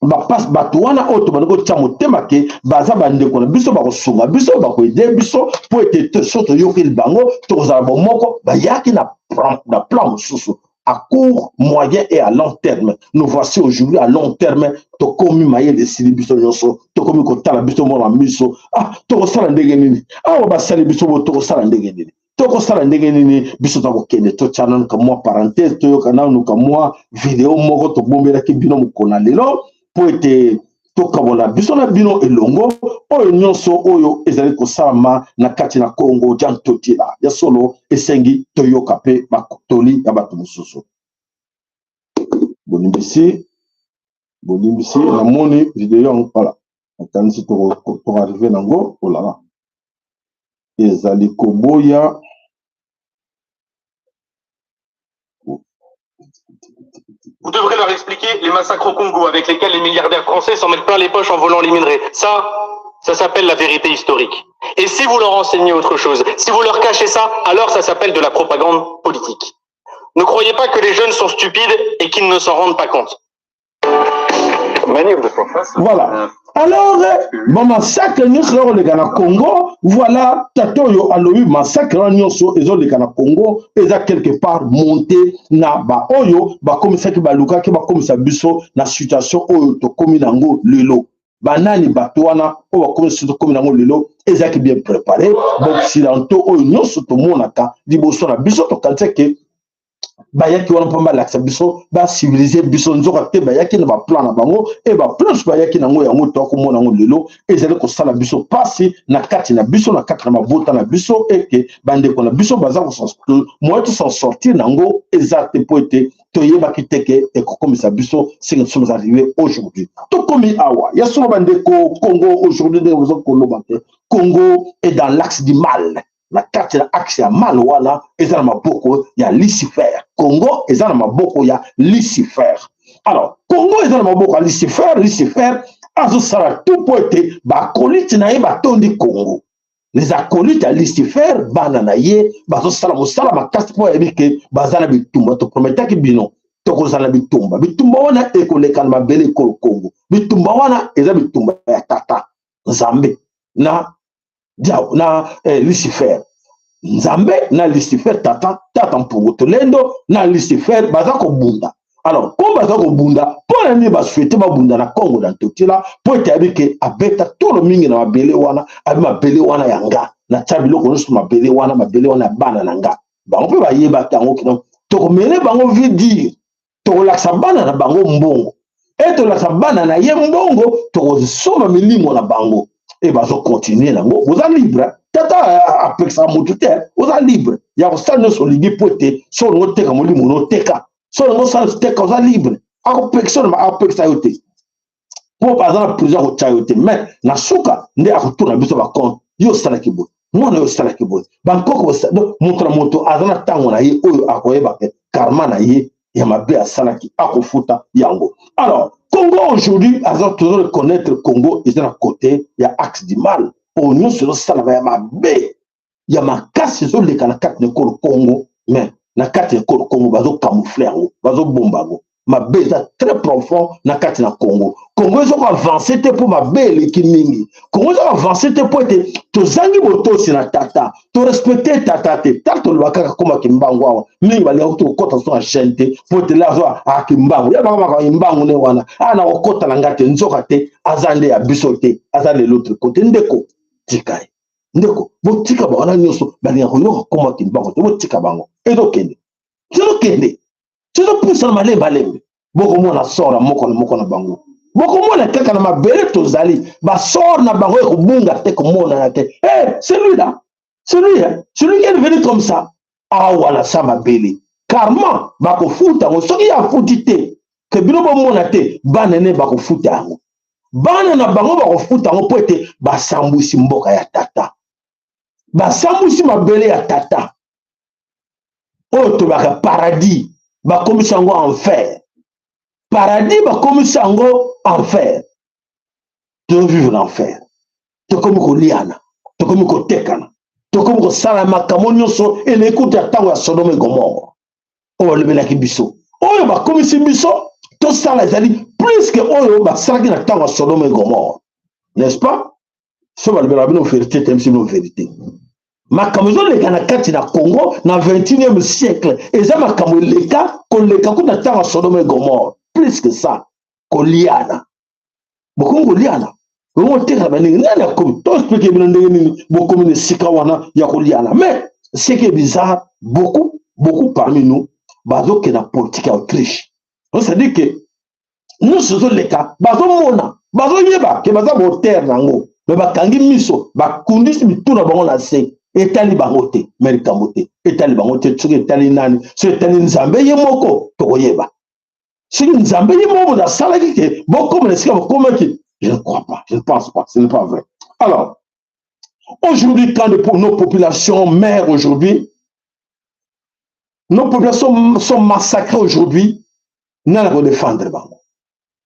ba passe batu wana oto bango tia motema ke baza bandeko na biso ba kosunga biso ba ko aider biso pour être soto yoki bango tozala bomoko ba yaki na plan mususu à court, moyen et à long terme. Nous voici aujourd'hui à long terme, to komi maye de sili biso nyoso, to komi kotala biso mona miso, ah, to sala ndenge nini, ah, ba sali biso bo to sala ndenge nini. Toko sala ndenge nini biso ta kokende to channel ka moi parenthèse to yo kana nuka moi vidéo moko to bombela ki bino mukona lelo po ete to kabola biso na bino elongo oyo nyonso oyo ezali kosama na kati na Congo jantotila ya solo esengi to yoka pe bakotoli ya bato mosusu bonimbisi na moni vidéo voilà akanisi to arriver nango olala ezali koboya. Vous devrez leur expliquer les massacres au Congo avec lesquels les milliardaires français s'en mettent plein les poches en volant les minerais. Ça s'appelle la vérité historique. Et si vous leur enseignez autre chose, si vous leur cachez ça, alors ça s'appelle de la propagande politique. Ne croyez pas que les jeunes sont stupides et qu'ils ne s'en rendent pas compte. Voilà. Alors, bon massacre nyonso les Ghana Congo, voilà, tatoyo alobi massacre nyonso ezo les Ghana Congo, eza quelque part monté na ba oyo, ba komisa ki ba luka ki ba komisa biso na situation oyo to komi nango lelo. Banani batwana o ba komisa to komi nango lelo, eza ki bien préparé, donc silanto oyo nyonso to monaka liboso na biso to kanse ke bayaki wana pamba laksa biso ba civiliser biso nzoka te bayaki na ba plan na bango e ba plan bayaki nango yango to ko mona ngo lelo ezali ko sala biso pasi na kati na biso na kati na mabota na biso eke bande ko na biso baza ko s'en sortir nango exacte po ete to yeba kiteke e ko komisa biso ce que nous sommes arrivés aujourd'hui to komi awa ya so bande ko Congo aujourd'hui de vous ko lobate Congo est dans l'axe du mal. La carte de l'axe ya mal wana ezana maboko ya Lucifer. Congo ezana maboko ya Lucifer. Alors, Congo ezana maboko ya Lucifer azo sala tout pour être ba acolyte na ye batondi Congo. Les acolytes à Lucifer bana na ye bazo sala mosala makasi po yebike bazana bitumba to prometaki bino to kozala bitumba. Bitumba wana ekoleka na mabele ko Congo. Bitumba wana eza bitumba ya tata Nzambe na Lucifer. Nzambe na Lucifer tata mpungu tolendo na Lucifer bazako bunda. Alors, comme bazako bunda, pour l'année ba souhaiter ba bunda na Congo dans tout là, pour être habité abeta tout le mingi na mabele wana, abi mabele wana yanga. Na tabilo kono su mabele wana bana nanga. Ba on peut ba yeba tango kino. To mele bango veut dire to laksa bana na bango mbongo. Et to laksa bana na ye mbongo to soma milimo na bango. Et bah, je continue là. Vous êtes libre. Tata après ça, vous êtes libre. Il y a aussi un seul libre pour être sur le teka, mon limo, teka. Sur le seul teka, vous êtes libre. Après ça, après ça, vous êtes. Pour par exemple, plusieurs autres mais na souka, ne a retourné à biso ba compte. Yo sala kibo. Moi no sala kibo. Bangkok montre moto azana tango na ye oyo akoyeba karma na ye ya mabe a salaki akofuta yango. Alors Congo aujourd'hui, avant de reconnaître Congo, ils sont à côté, il y a axe du mal. Pour nous, c'est ça, il y a ma baie. Il y a ma casse, c'est le carte de Congo, mais la carte de Congo, va camoufler, va bombago. Ma baie est très profond, la carte de Congo. Congo, ils ont avancé pour ma baie, les Kimingi. Congo, ils ont avancé pour être, tu zangi moto, c'est la tata. Tu respectes tata, tata, le waka, comme Kimbangwa, mais il va aller au côté de la chaîne, pour te la à Kimbangu. Il y a pas Kimbangu, wana. Ah, na okota langate, nzokate, azande à bisote, azande l'autre côté, ndeko, tikai. Ndeko, bo tika ba, on a nyoso, bali ya koyo, comme Kimbangu, bo tika bango. Edo kende. Tu dois pousser dans ma lembe. Beaucoup moins la sort à moko na bango. Beaucoup moins la kaka na mabele tozali. Ba sort na bango ko bunga te ko mona na te. Eh, celui-là. Celui qui est venu comme ça. Ah wala sa mabele. Karma ba ko futa ngo soki ya futite. Que bino bo mona te banene ba ko futa ngo. Bana na bango ba ko futa ngo po ete ba sambusi mboka ya tata. Ba sambusi mabele ya tata. Oh to ba paradis. Ba komi sango enfer. Paradis ba komi sango enfer. Tu veux vivre l'enfer. Tu komi ko liana. Tu komi ko tekana. Tu komi ko salama kamonyoso et l'écoute ya tango ya Sodome et Gomorrhe. Oh le belaki biso. Oyo ba komi si biso to sala ezali plus que oyo ba salaki na tango ya Sodome et Gomorrhe. N'est-ce pas? Ce va le belaki no vérité tem si no vérité. makambo leka na kati na Congo na 21e siècle eza makambo leka koleka kuna tanga Sodome et Gomorre plus que ça koliana bokongo liana on teka ba ningi nani akomi to expliquer bino ndenge nini bokomi ne sika wana ya koliana mais ce qui est bizarre beaucoup parmi nous bazo ke na politique ya Autriche on se dit que nous sommes les cas bazo mona bazo yeba ke baza bo terre nango mais bakangi miso bakundisi mituna bango na se etali bango te merikambo te etali bango te tsoki etali nani so etali nzambe ye moko tokoyeba soki nzambe ye moko na salaki ke bokoma na sika bokomaki je ne crois pas, je ne pense pas, ce n'est pas vrai. Alors aujourd'hui quand nos populations meurent aujourd'hui, nos populations sont massacrées aujourd'hui, nana ko défendre bango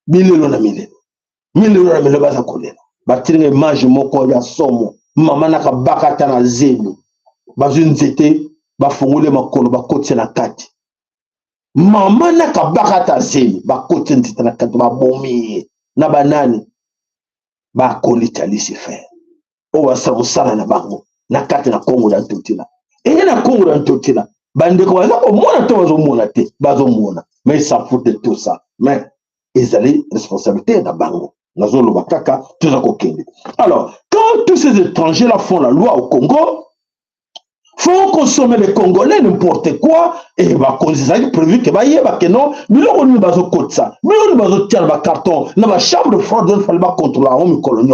milelo na milelo baza kolela batiringa image moko ya somo mama naka bakata na zelu bazu nzete bafungule makolo bakoti na kati mama naka bakata zelu bakoti nzete na kati babomi na banani bakoli talisi fe o wasa musala na bango na kati na Kongo na Ntotila et na Kongo na Ntotila bande ko baza ko mona to bazo mona te bazo mona mais ça fout de tout ça mais ils allaient responsabilité na bango. Alors, quand tous ces étrangers là font la loi au Congo, font consommer les Congolais n'importe quoi, et bah c'est prévu que non, mais là on va ça, mais on va tirer le carton, dans la chambre de froide, il fallait pas contrôler la colonie.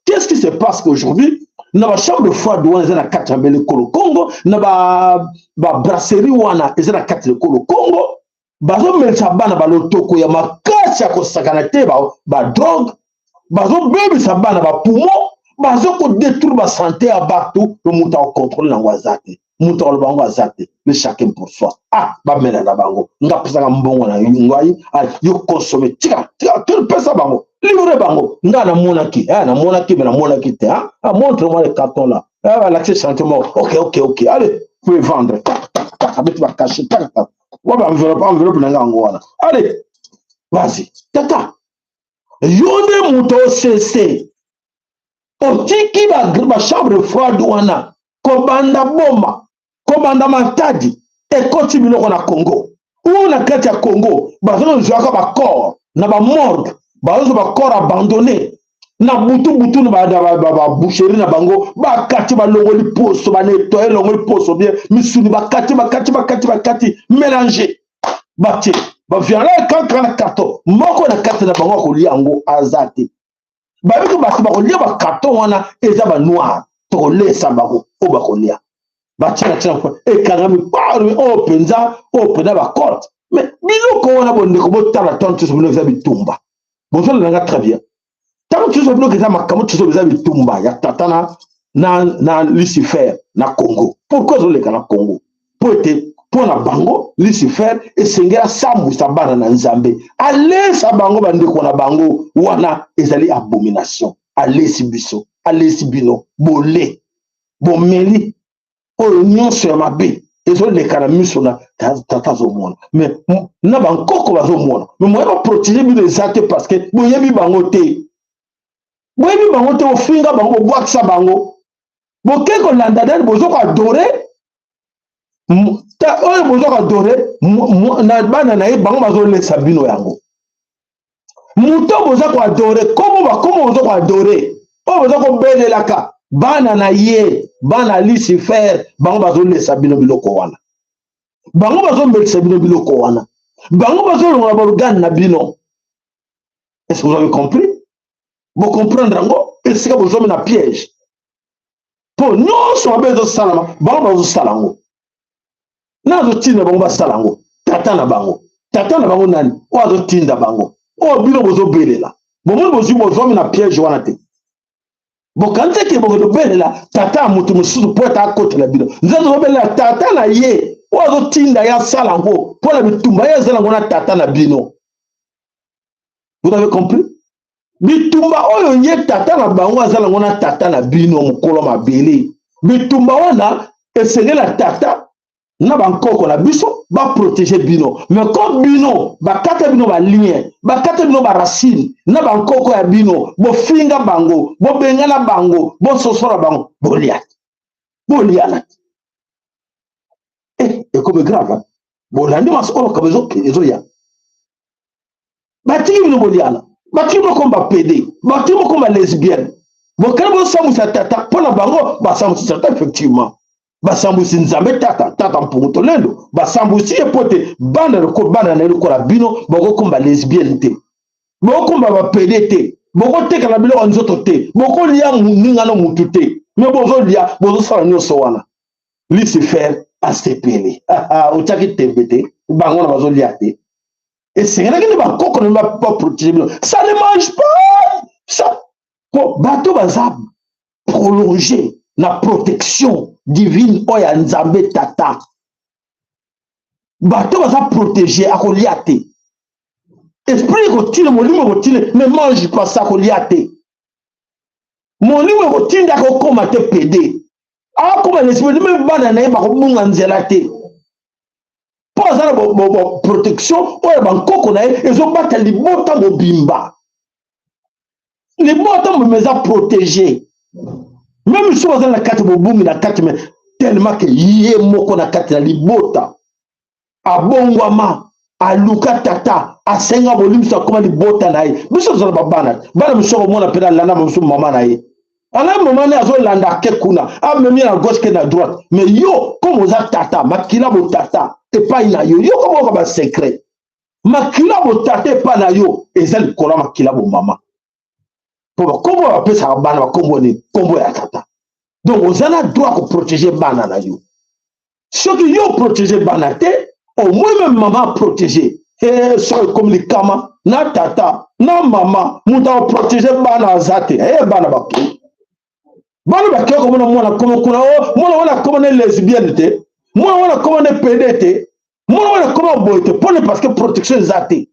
Qu'est-ce qui se passe qu'aujourd'hui, dans la chambre de froide, on est à 4 le Congo, dans la brasserie wana, ils sont à 4 le Congo. Bazo melcha bana balotoko ya makasi ya kosakana te ba drogue bazo bebe sa bana ba poumon bazo ko détruire ba santé à partout le muta au contrôle na wazate muta le bango wazate le chacun pour soi ba mena na bango ngapesa ka mbongo na ngwai yo consommer tika quel pesa bango livrer bango na mona ki mais na mona ki te montre-moi le carton là l'accès sentiment OK allez vous pouvez vendre avec va cacher allez, vas-y, tata. Yone muto cessé. Otiki ba chambre froide wana. Kobanda bomba. Kobanda matadi. Et continue na Congo. Ou na kati ya Congo. Bazo nzwaka ba corps. Na ba morgue. Bazo ba corps abandonné. Na butu na ba boucherie na bango. Ba kati ba longoli poso. Ba nettoyer longoli poso bien. Misuni ba kati. Mélanger. Bati. Ba viala kankana kato. Moko na kati na bango ko liango azate. Ba biko bati ba ko lia ba kato wana eza ba noir. To lesa bango o ba ko lia. Bati na tina e kangami parmi o penza ba cote. Mais biloko wana bonde ko botala tonto so bino bitumba. Bonzo langa très bien. Tant que tu veux que ça m'a comme tu veux bitumba ya tatana na Lucifer na Congo. Pourquoi zo le kana Congo? Pour la bango Lucifer et sengera sambu sabana na nzambe. Allez sa bango bande ko na bango wana ezali abomination. Allez sibiso, allez sibino, bolé, bomeli, oignon sur ma bé. Ils ont les caramusos là, tata zomona. Mais na bankoko bazomona. Mais moi va protéger les actes parce que boyebi bangote. Boyebi bangote au finga bango boak sa bango. Bokeko landadel bozo ko adorer. Ta oyo bozo ko adorer na bana na bango bazo le sabino yango. Muto bozo ko adorer comment bozo ko adorer. O bozo ko belelaka. Bana na ye, bana Lucifer, bango bazo le sabino biloko wana. Bango bazo le sabino biloko wana. Bango bazo le organe na bino. Est-ce que vous avez compris? Vous comprenez ngo? Est-ce que vous avez un piège? Pour nous, on a besoin de salama, bango bazo salango. Nazo tinda bango ba salango. Tata na bango nani? O azo tinda bango. O bino bozo belela. Bomo bozo na piège wana te. Bokante ke bogo belela tata mutu mususu pota akote la bino nzazo belela tata na ye wazo tinda ya salango pona bitumba ya salango na tata na bino. Vous avez compris? Bitumba oyo nye tata na bango salango na tata na bino mukolo mabele. Bitumba wana esengela tata na bankoko na biso ba protéger bino. Mais comme bino ba kata bino ba lien, ba kata bino ba racine na bankoko ya bino, bo finga bango, bo bengana bango, bo sosora bango, bo liat. boliana et comme grave hein? Bolandi mas olo kabezo ezoya batiki bino boliana batiki bino komba PD batiki bino komba lesbienne bokana bo samusa tata pona bango basamusa tata effectivement basambusi nzambe tata mpunguto lendo basambusi epote bana na lokola bino boko komba lesbienne te boko komba ba PD te boko teka na biloko nzoto te boko lia ninga no mutu te me bozo lia bozo sala nyonso wana Lucifer asepeli otaki tembe te bango na bazo lia te et c'est vrai que ne koko ne va pas protéger ça ne mange pas ça pour bateau baza prolonger la protection divine oya nzambe tata bateau baza protéger akolia te esprit kotile molimo kotile ne mange pas ça kolia te molimo kotinda kokoma te pede akoma l'esprit même bana na ye bakobunga nzela te po aza na protection oyo bankoko na ye ezobata libota mobimba libota mobimba eza protégé même si oza na kati bobungi na kati me tellement ke ye moko na kati na libota abongwama aluka tata asenga bolimisa akoma libota na ye biso tozala bana misoko mona mpe alanda mosusu mama na ye ala mama ne azolanda ke kuna amemi na gauche ke na droite mais yo comme oza tata makila botata epai na yo yo komo oka basecret makila botata epai na yo eza likolo ya makila bomama po bakombo bapesaka bana bakombo nini kombo ya tata donc oza na droit koprotege bana na yo soki yo protege bana te au moins même maman protégé soki ekomi likama na tata na mama moto akoprotege bana aza te bana bakei bana bakei komona mwana komo kuna mwana wana komo ne lesbienne te mwana wana komo ne pede te mwana wana komo boye te mpone parce que protection eza te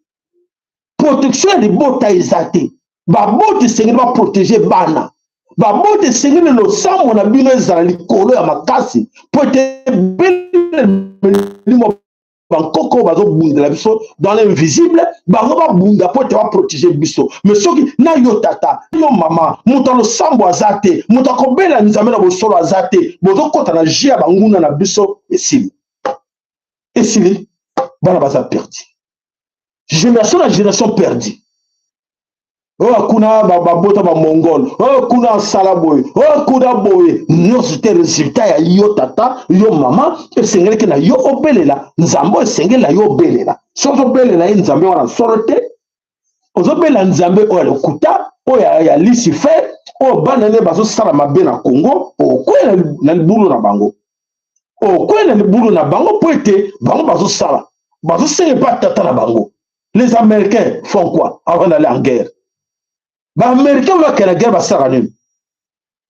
protection ya libota eza te babota esengeli baprotege bana babota esengeli losambo na bino ezala likolo ya makasi po ete belimo bankoko bazobundela biso dans l'invisible bango babunda po ete baprotege biso mais soki na yo tata yo mama moto losambo aza te moto akobela nzambe na bosolo aza te bozokɔta na jeu ya banguna na biso esili bana baza perdi génération na génération perdi oyo kuna babota bamongole oyo kuna asala boye oyo kuna boye nyonso te resultat ya yo tata yo mama esengeliki na yo obelela nzambe esengeli na yo obelela soki ozobelela ye nzambe wana solo te ozobelela nzambe oyo ya lokuta oyo ya Lucifer oyo bana ne bazosala mabe na Congo okwela na libulu na bango okwela libulu na bango po ete bango bazosenga epa tata na bango. Les Américains font quoi avant d'aller en guerre? Les Américains vont que la guerre va s'arranger.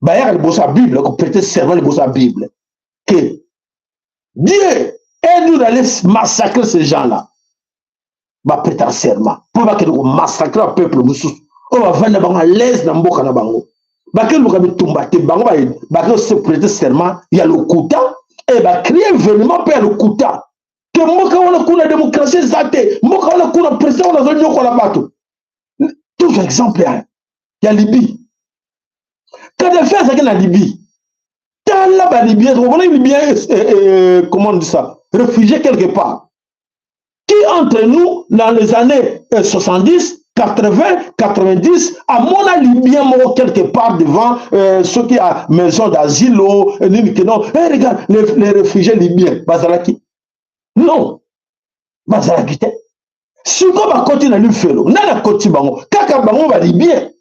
Il y a la Bible, qu'on prête serment la Bible. Que Dieu aide-nous d'aller massacrer ces gens-là. Va prêter serment. Pour que nous massacrer le peuple. On va vendre à l'aise dans le monde. Va que nous allons tomber. Va se prêter serment. Il y a le Kouta. Et va créer un événement pour le Kouta. Que moka wana kuna démocratie zate moka wana kuna président wana zonyo kwa la bato tout exemple il y a Libye Kadhafi azaki na Libye tala ba Libye on est Libyen comment on dit ça réfugié quelque part qui entre nous dans les années 70 80 90 à mon Libyen mort quelque part devant ceux qui a maison d'asile regarde les réfugiés libyens bazalaki. Non, bazalaki te. Siko ba koti na lufelo, nana koti bango, kaka bango ba libyen.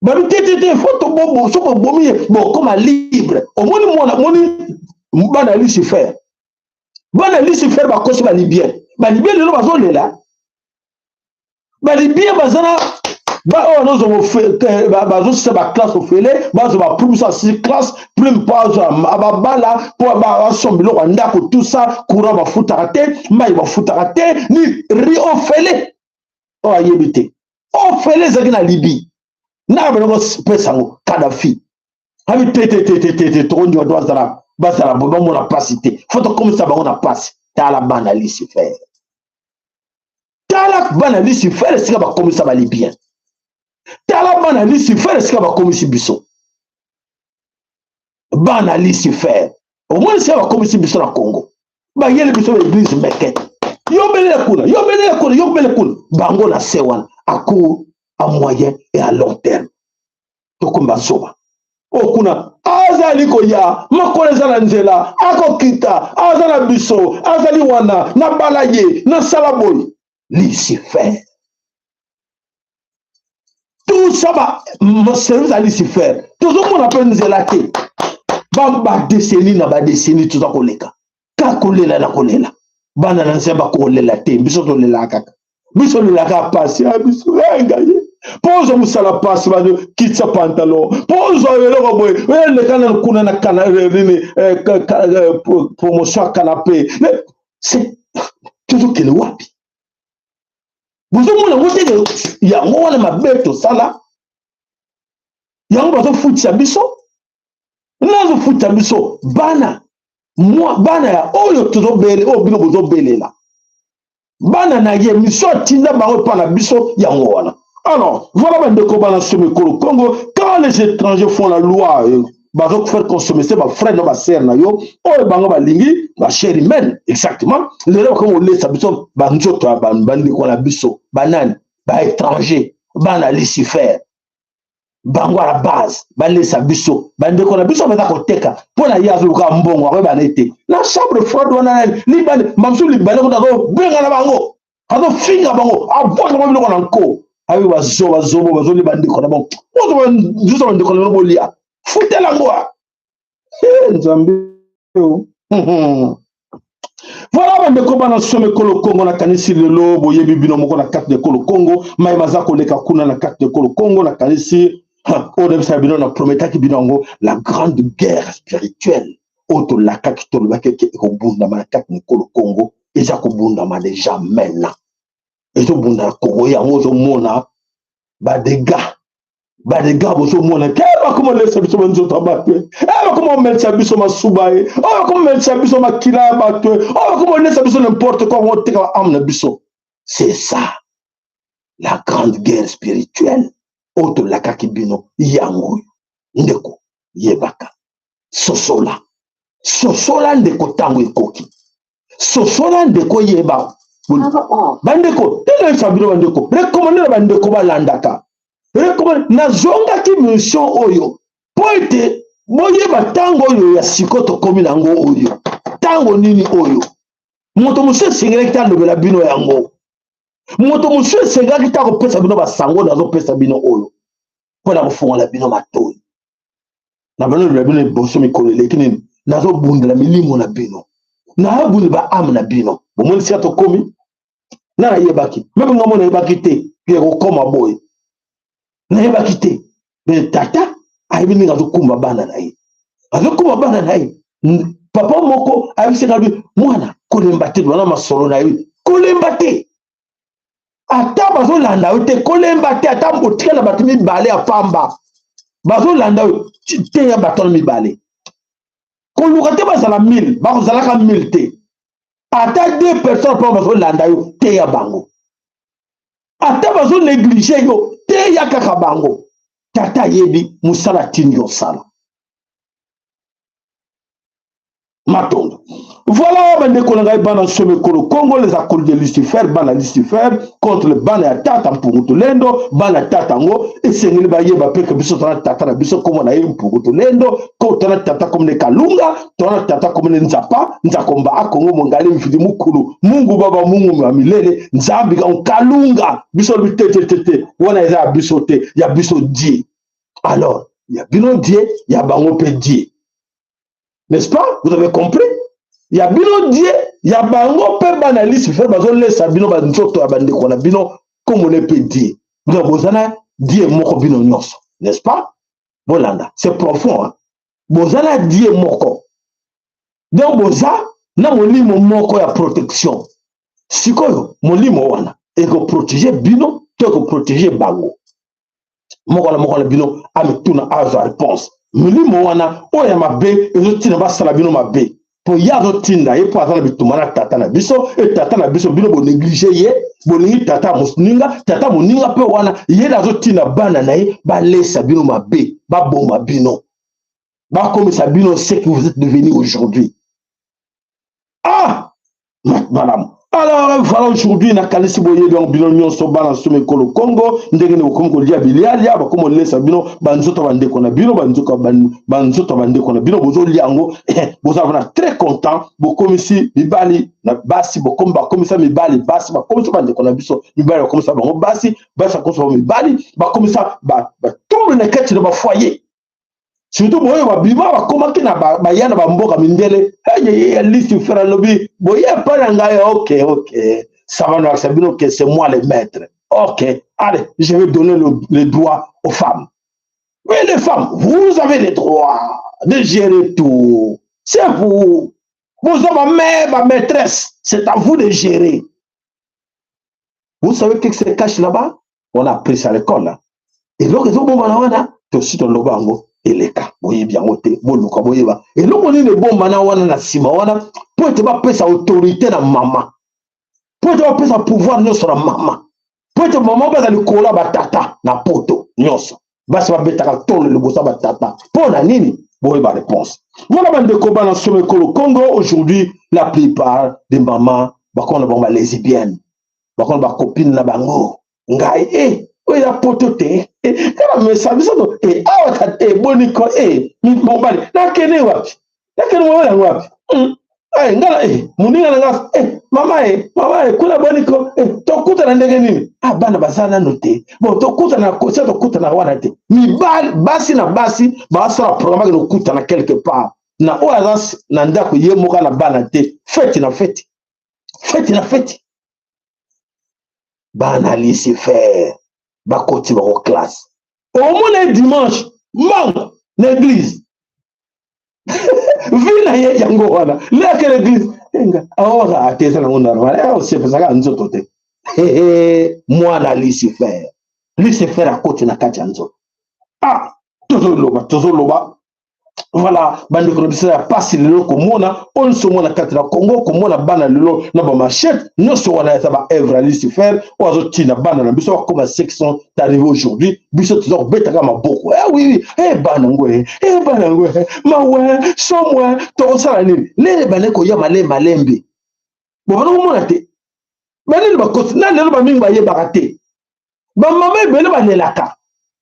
Ba tete photo bobo, soko bomi bon comme libre. Au moins moni bana Lucifer. Bana Lucifer ba koti ba libyen. Ba libyen le bazo lela. Ba libyen bazana ba oh non zo fait bazo se ba classe au fele, bazo ba plume ça 6 classe, plume pas ababala pour ba sombilo rwanda ko tout ça courant ba futarate, mai ba futarate ni ri au fele. Oh ayebite. Au fele zaki na Libye. Na ba no pesango Kadhafi. Ami tete to ndio doit zara bazara bo mo na pasité. Photo comme ça ba on a passe. Ta la bana Lucifer. Ta la bana Lucifer c'est ba comme ça ba libyen. Tala bana Lucifer esika ba komisi biso. bana Lucifer au moins c'est va comme si biso na Congo ba yele biso l'église meket yobele kuna bango na sewan à court à moyen et à long terme to komba soba okuna azali koya makoleza na nzela akokita azala biso azali wana na balaye na salaboy Lucifer tout ça va service à Lucifer tout le monde appelle nzela te ba décennie na ba décennie tout ça koleka ka kolela na kolela bana na nzeba kolela te biso to lela kaka biso lela ka pasi biso ngaye pose musala pasi ba kitsa pantalon pose eloko boy le kana kuna na kana promotion canapé c'est tout que le wapi bozo mona wote ya ngona mabeto sala ya ngba futi biso nazo futi biso bana moi bana ya oyo tozobele o bino bozobelela bana na ye mission tinda bango pa na biso ya ngona. Alors voilà bandeko bana somekolo Congo quand les étrangers font la loi bazo faire consommer c'est ba frère na ba sœur na yo oyo bango balingi ba chair humaine exactement les gens comme on laisse biso ba nzoto ba bandeko na biso banani ba étranger bana Lucifer bango à la base balesa biso bandeko na biso beza koteka pona yazo luka mbongo ko banete na chambre froide wana li bale mamsu li bale ko dago benga na bango azo finga bango avoka mo biloko na nko ayi bazo li bandeko na bango ozo nzuzo bandeko na bolia futela ngoa nzambe voilà bandeko bana somekolo Congo na kanisi lelo boyebi bino moko na carte de Kolo Congo mai mazako leka kuna na carte de Kolo Congo na kanisi la grande guerre spirituelle auto la kakitolo bakeke ekobunda ma carte de Kolo Congo eza kobunda ma déjà maintenant ezo bunda Congo ya mozo mona ba dégâts bozo mona ke ba comment laisser biso banzo tabape ba comment mettre biso masubaye comment mettre biso makila batwe comment laisser biso n'importe quoi on teka amna biso. C'est ça la grande guerre spirituelle auto la kakibino yango ndeko yebaka sosola ndeko tango ekoki sosola ndeko yeba bandeko tele sabiro bandeko recommande bandeko balandaka recommande na zonga ki mission oyo poite boyeba tango oyo ya sikoto komi nango oyo tango nini oyo moto muso singrekta ndobela bino yango moto muso singrekta ko pesa bino basango nazo pesa bino oyo pona kofungola bino matoi na bino le bino boso mikolo lekini nazo bundela milimo na bino na buni ba am na bino bomoni sia to komi na yebaki même ngamo na yebaki te ke ko koma boy na yebaki te mais tata ayibini ngazo kumba bana na ye azo kumba bana na ye papa moko ayibiseka bi mwana kolemba te wana masolo na ye kolemba te ata bazo landa te kolemba te ata mbotika na batimi bale afamba bazo landa te ya baton mi bale koluka te bazala 1000 bazalaka 1000 te ata 2 personnes pa bazo landa yo te ya bango ata bazo négliger yo te ya kaka bango tata yebi musala tinyo sala matondo. Voilà bandeko na ngai bana somekolo Congo les accords de Lucifer bana Lucifer contre le bana ya tata mpungutu lendo bana tata ngo esengeli bayeba peke biso tana tata na biso komo na ye mpungutu lendo ko tana tata comme ne kalunga tana tata comme ne nzapa nzakomba akongo mongali mfidi mukulu mungu baba mungu wa milele nzambi ka kalunga biso bitete wana eza biso te ya biso die. Alors ya bino die ya bango pe die, n'est-ce pas? Vous avez compris? Il y a bino die, il y a bango pe banaliste fait bazo lesa bino ba nzoto ya bandeko na bino comme on peut dire. Donc bozana die moko bino nyonso, n'est-ce pas? Bolanda, c'est profond hein. Bozana die moko. Donc boza na molimo moko ya protection. Sikoyo molimo wana e ko protéger bino, to ko protéger bango. Moko la bino ametuna aza réponse. Molimo wana oya mabe ezotina basala bino mabe. Po yazo tinda ye po atana bitumana tata na biso et tata na biso bino bo négliger ye bolingi tata moninga pe wana ye nazo tinda bana na ye ba lesa bino mabe ba bomba bino Bah, comme ça, bino, c'est que vous êtes devenu aujourd'hui. Ah, madame. Alors, voilà, aujourd'hui, na kalisi boye donc bino nyonso bana somme kolo Congo, ndenge ne comme ko lia bilialia, ba comme lesa bino banzoto bande kona bino banzoto bande kona bino bozo liango, bozo vana très content, bo comme ici mibali na basi bo comme ba comme ça mibali basi ba comme ça bande kona biso mibali comme ça bango basi comme ça mibali ba comme ça ba tout le kati de ba foyer. Surtout boye ba bima ba koma ki na ba yana ba mboka mindele hey liste faire lobby boye pas ngai ok ça va nous sabino que c'est moi le maître. Ok, allez, je vais donner le droit aux femmes. Oui, les femmes, vous avez le droit de gérer tout. C'est vous. Vous avez ma maîtresse, c'est à vous de gérer. Vous savez qu'est-ce qui se cache là-bas? On a appris ça à l'école là. Et donc ils ont bon manawana, tu aussi ton lobango. Et les cas, boye bien ôté, boluka boye ba. Et l'on est le bon manawana na sima wana, pour te pas sa autorité na maman. Pour te pas sa pouvoir sur la maman. Pour te maman ba le kola ba tata na poto nyonso. Basi ba betaka tolo le bossa ba tata. Pour na nini? Boye ba réponse. Voilà bande ko ba na somme kolo Congo aujourd'hui, la plupart des mamans ba kona ba lesbiennes. Ba kona ba copine na bango. Ngai oui, la potote. Quand me savait ça, boniko, mon bali. La kene wapi. La kene wapi. Ngala, muninga nga, mama, kula boniko, tokuta na ndenge nini. Ah, bana basana note. Bon, tokuta na kosa, tokuta na wana te. Mi basi na basi, basa na programme que tokuta na quelque part. Na oazas, na ndako ye moka na bana te. Fête na fête. Fête na fête. Bana lisi faire. Bakoti bako classe. Au moins le dimanche, man, l'église. Vina ye yango wana. Là que l'église. Alors, atesa na ngona normal. C'est pour ça que nous autres. Moi na Lucifer. Lucifer a côté na kati nzo. Ah, toujours loba. Voilà, bande ko ya pasi lelo ko mona, on se mona kati na Congo ko mona bana lelo na ba machette, non so wana ça ba Evra Lucifer, ou azoti na bana na biso comme section d'arriver aujourd'hui, biso toujours betaka maboko. Oui, bana ngwe, ma ouais, so moi, to sala nini. Les bana ko ya malembe. Bon, on mona te. Bana ba ko na lelo ba mingi ba ye bakate. Ba mama bele ba nelaka.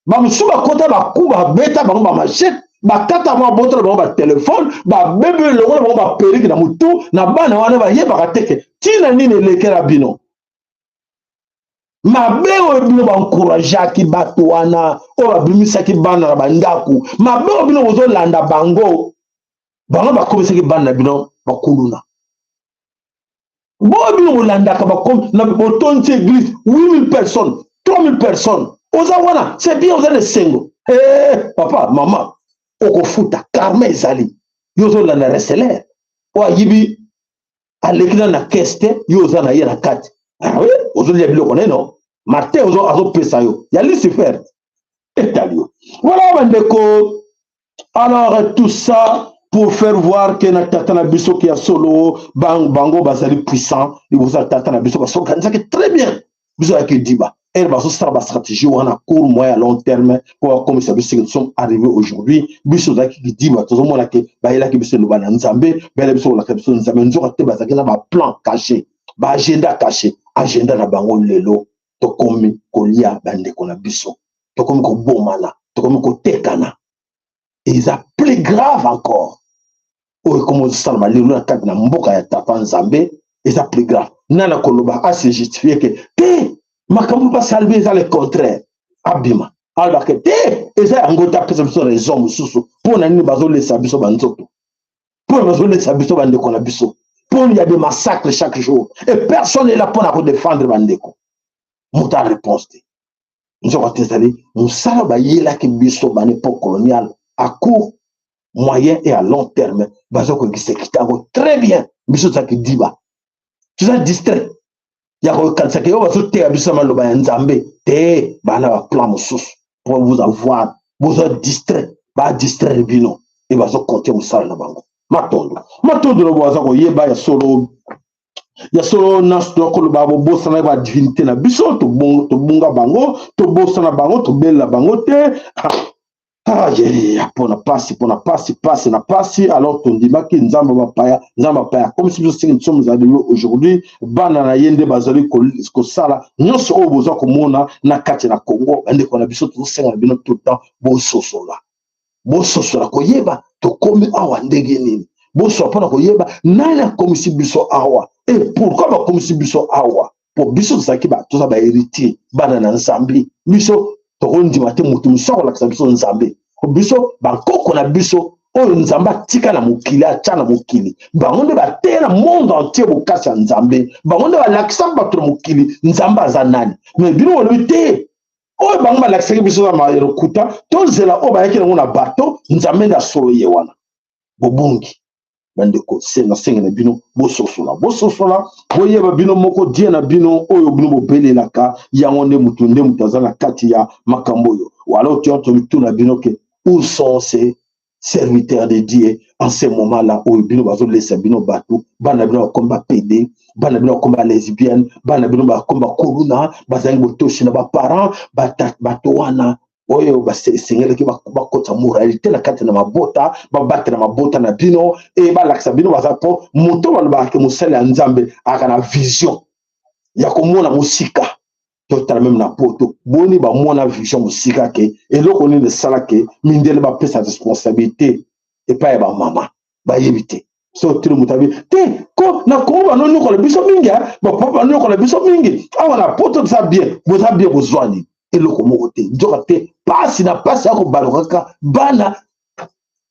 Ba musuba kota ba kuba beta ba machette. Ba kata ma botre ba téléphone ba bébé le wona ba periki na mutu na bana wana ba ye ba teke tina nini lekera bino ma bego bino ba encourager ki batu wana o ba bimisa ki bana ba ndaku ma bego bino ozo landa bango ba komisa ki bana bino ba kuluna bo bino landa ka ba kom na botonti église 8000 personnes 3000 personnes oza wana c'est bien oza le sengo papa maman okofuta karma ezali yozo la na reseller o yibi alekina na keste yoza na ye na kati oui ozo ya biloko neno Martin ozo azo pesa yo ya Lucifer etalio voilà bandeko. Alors tout ça pour faire voir que na tata na biso qui a solo bango bazali puissant et vous tata na biso ba so kanisa très bien biso ya ke diba. Elle va se faire la stratégie ou à court, moyen, à long terme pour comme ça, nous sommes arrivés aujourd'hui. Biso qui dit, tout le monde qui va y aller, qui nous va n'ensemble, belle biso la qui nous amène, nous avons un plan caché, un agenda caché, agenda na bango lelo, to comme kolia bande kona biso, to comme ko bomana, to comme ko tekana. Et ça plus grave encore. Oh, comme ça m'a dit, na kat na mboka ya tapa nzambe, et ça plus grave. Nana koloba a se justifier que makambo pas salver ça le contraire abima alors que et ça ngota pesa biso raison mususu pour na nini bazo lesa biso banzoto pour bazo lesa biso bandeko na biso pour il y a des massacres chaque jour et personne n'est là pour la défendre bandeko muta réponse nous avons testé musala ba yela ki biso ban époque coloniale à court moyen et à long terme bazo ko gisekita très bien biso ça qui diba tu es distrait. Ya ko kanisa ke yo baso te abisa maloba ya nzambe te bana ba plan mususu pour vous avoir vous êtes distrait ba distraire bino et baso compter musala na bango matondo lo boza ko yeba ya solo nas to ko lo babo bossa na ba divinité na biso to bunga bango to bossa na bango to bella bango te Ah, pona pasi, na pasi, alors ton dimaki, nzamba paya, comme si nous sommes aujourd'hui, bana na yende bazali ko sala, nyonso o bozo ko mona na kati na Congo, ande ko na biso tout senga bino tout le temps, bo sosola ko yeba, to komi awa ndenge nini, bo so pona ko yeba, nana komisi biso awa, et pourquoi ba komisi biso awa, pour biso zaki ba, tout ça ba héritier, bana na nzambi, biso, to kondi mate mutu musoko la biso nzambe, biso bakoko na biso oyo nzamba tika na mokili atia na mokili bango nde bateye na monde entier bokasi ya nzambe bango nde balakisa bato na mokili nzambe aza nani mais bino olobi te oyo bango balakisaki biso na mayerokuta tozela oyo bayaki nango na bato nzambe nde asolo ye wana bobungi bandeko senga na bino bososola boyeba bino moko die na bino oyo bino bobelelaka yango nde mutu aza na kati ya makambo oyo wala otianto mituna bino ke où sont ces serviteurs de Dieu en ce moment-là où bino bazo laisser bino batou bana bino komba PD bana bino komba lesbienne bana bino komba corona bazangi botoshi na ba parents bato wana oyo basengele ki bakota moralité na kati na mabota babate na mabota na bino e balakisa bino bazapo moto balobaka mosala ya nzambe aka na vision ya komona musika totala même na poto boni ba mona vision musika ke eloko ni de sala ke mindele ba pesa responsabilité et pas ba mama ba yebite so tilo mutabi te ko na ko ba no ko la biso mingi ba papa no ko la biso mingi awa na poto ça bien bozwani eloko moko te nzoka te pasi na pasi yako balokaka bana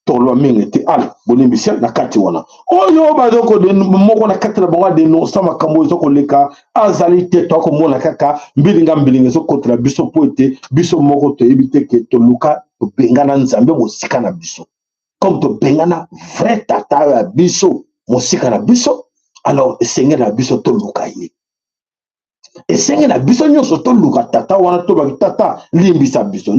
tolo mingi te ala bolimbisa na kati wana oyo bazoko de moko na kati na bango de no sama kambo ezoko leka azali te to ko mona kaka mbilinga zo kotra biso poete biso moko to ebite ke to luka to bengana nzambe mosika na biso comme to bengana vrai tata ya biso mosika na biso alors esenge na biso to luka ye esenge na biso nyonso to luka tata wana to ba tata limbisa biso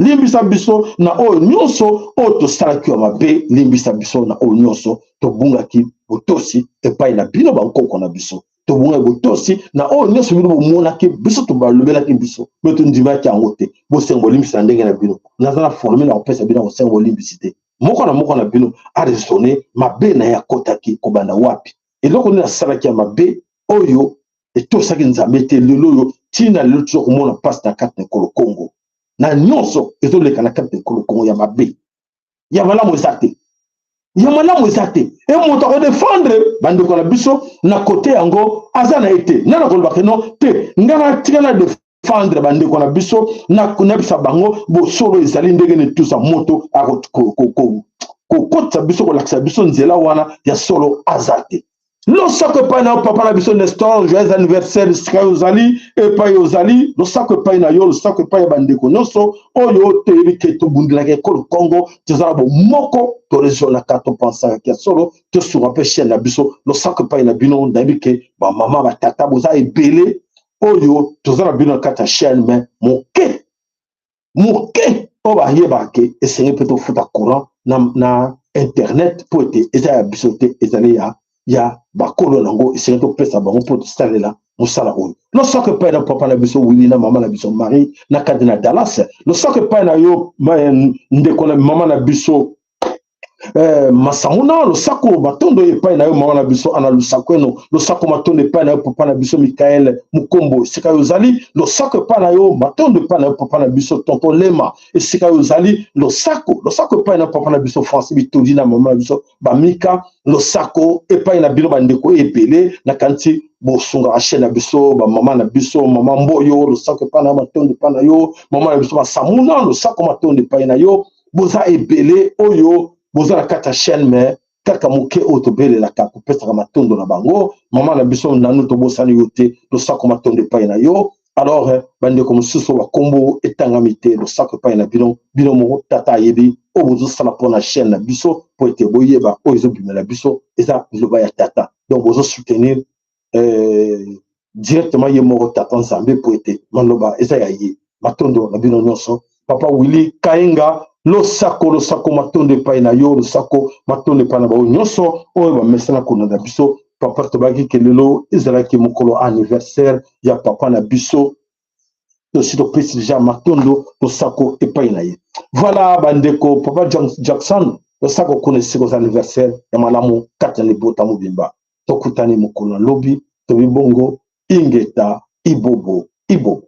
na oyo nyonso o to salaki mabe limbisa biso na oyo nyonso to bungaki botosi epai na bino bankoko na biso to bunga botosi na oyo nyonso bino bomonaki biso to balobelaki biso me to ndimaki yango te bosengo limbisa ndenge na bino naza na forme na kopesa bino bosengo limbisi te moko na bino a raisonné mabe na ya kotaki kobanda wapi eloko ni na salaki ya mabe oyo et tout ça qui nous a mis le tina le toujours mon passe na carte de Congo na nyonso et tout le kana carte de Congo ya mabe ya mala mozate et mon to défendre bande ko na biso na côté yango azana été na ko ba non te ngana tina défendre bande ko na biso na bisa bango bo solo ezali ndenge ne tout ça moto a ko kota biso ko laksa biso nzela wana ya solo azate. Lo sako pa na papa na biso Nestor joyeux anniversaire sika ozali et pa ozali lo sako pa na yo lo sako pa bandeko nyonso oyo te ke to bundila ke ko Congo tezala bo moko to région na kato pensa ke solo to sur un peu chaîne na biso lo sako pa na bino ndabi ke ba mama ba tata boza ebele oyo tozala bino kata chaîne mais moke o ba yeba ke esenge peto futa courant na internet pour être eza biso te ezali ya bakolo nango essayer to pesa bango pour salela musala oyo no soke pa na papa na biso Willy na mama na biso Marie na kadina Dallas no soke pa na yo ndeko na mama na biso masamuna lo sako batondo epai na yo mama na biso ana lo sakweno lo sako matondo epai na yo papa na biso Michael Mukombo sika yo zali lo sako epai na yo matondo epai na yo papa na biso tonton Lema sika yo zali lo sako epai na papa na biso Francis Bitodi na mama na biso Bamika lo sako epai na bino bandeko ebele na kanti bosunga achena biso ba mama na biso mama Mboyo lo sako epai na matondo epai na yo mama na biso masamuna lo sako matondo epai na yo boza ebele oyo boza la kata chaîne mais kaka moke otobele la kaka pesa matondo na bango mama na biso nanu to bosani yote lo sako matondo pa na yo alors bande comme suso ba kombo etangamite lo sako pa na bino mo tata yebi o bozo sala pona chaîne na biso po ete boyeba o ezo bimela biso eza loba ya tata donc bozo soutenir directement yemo tata nzambe po ete maloba eza ya ye matondo na bino nyonso papa Willy Kainga lo sako matondo epai na yo lo sako matondo epai na bao nyonso oyo bamesana kuna na biso papa tobaki kelelo ezalaki mokolo anniversaire ya papa na biso aussi to prestigia matondo to sako epainaye. Voilà bandeko Papa Jackson to sako connaissez vos anniversaires ya malamu katani botamu bimba to kutani mukuna lobby to bibongo ingeta ibobo ibo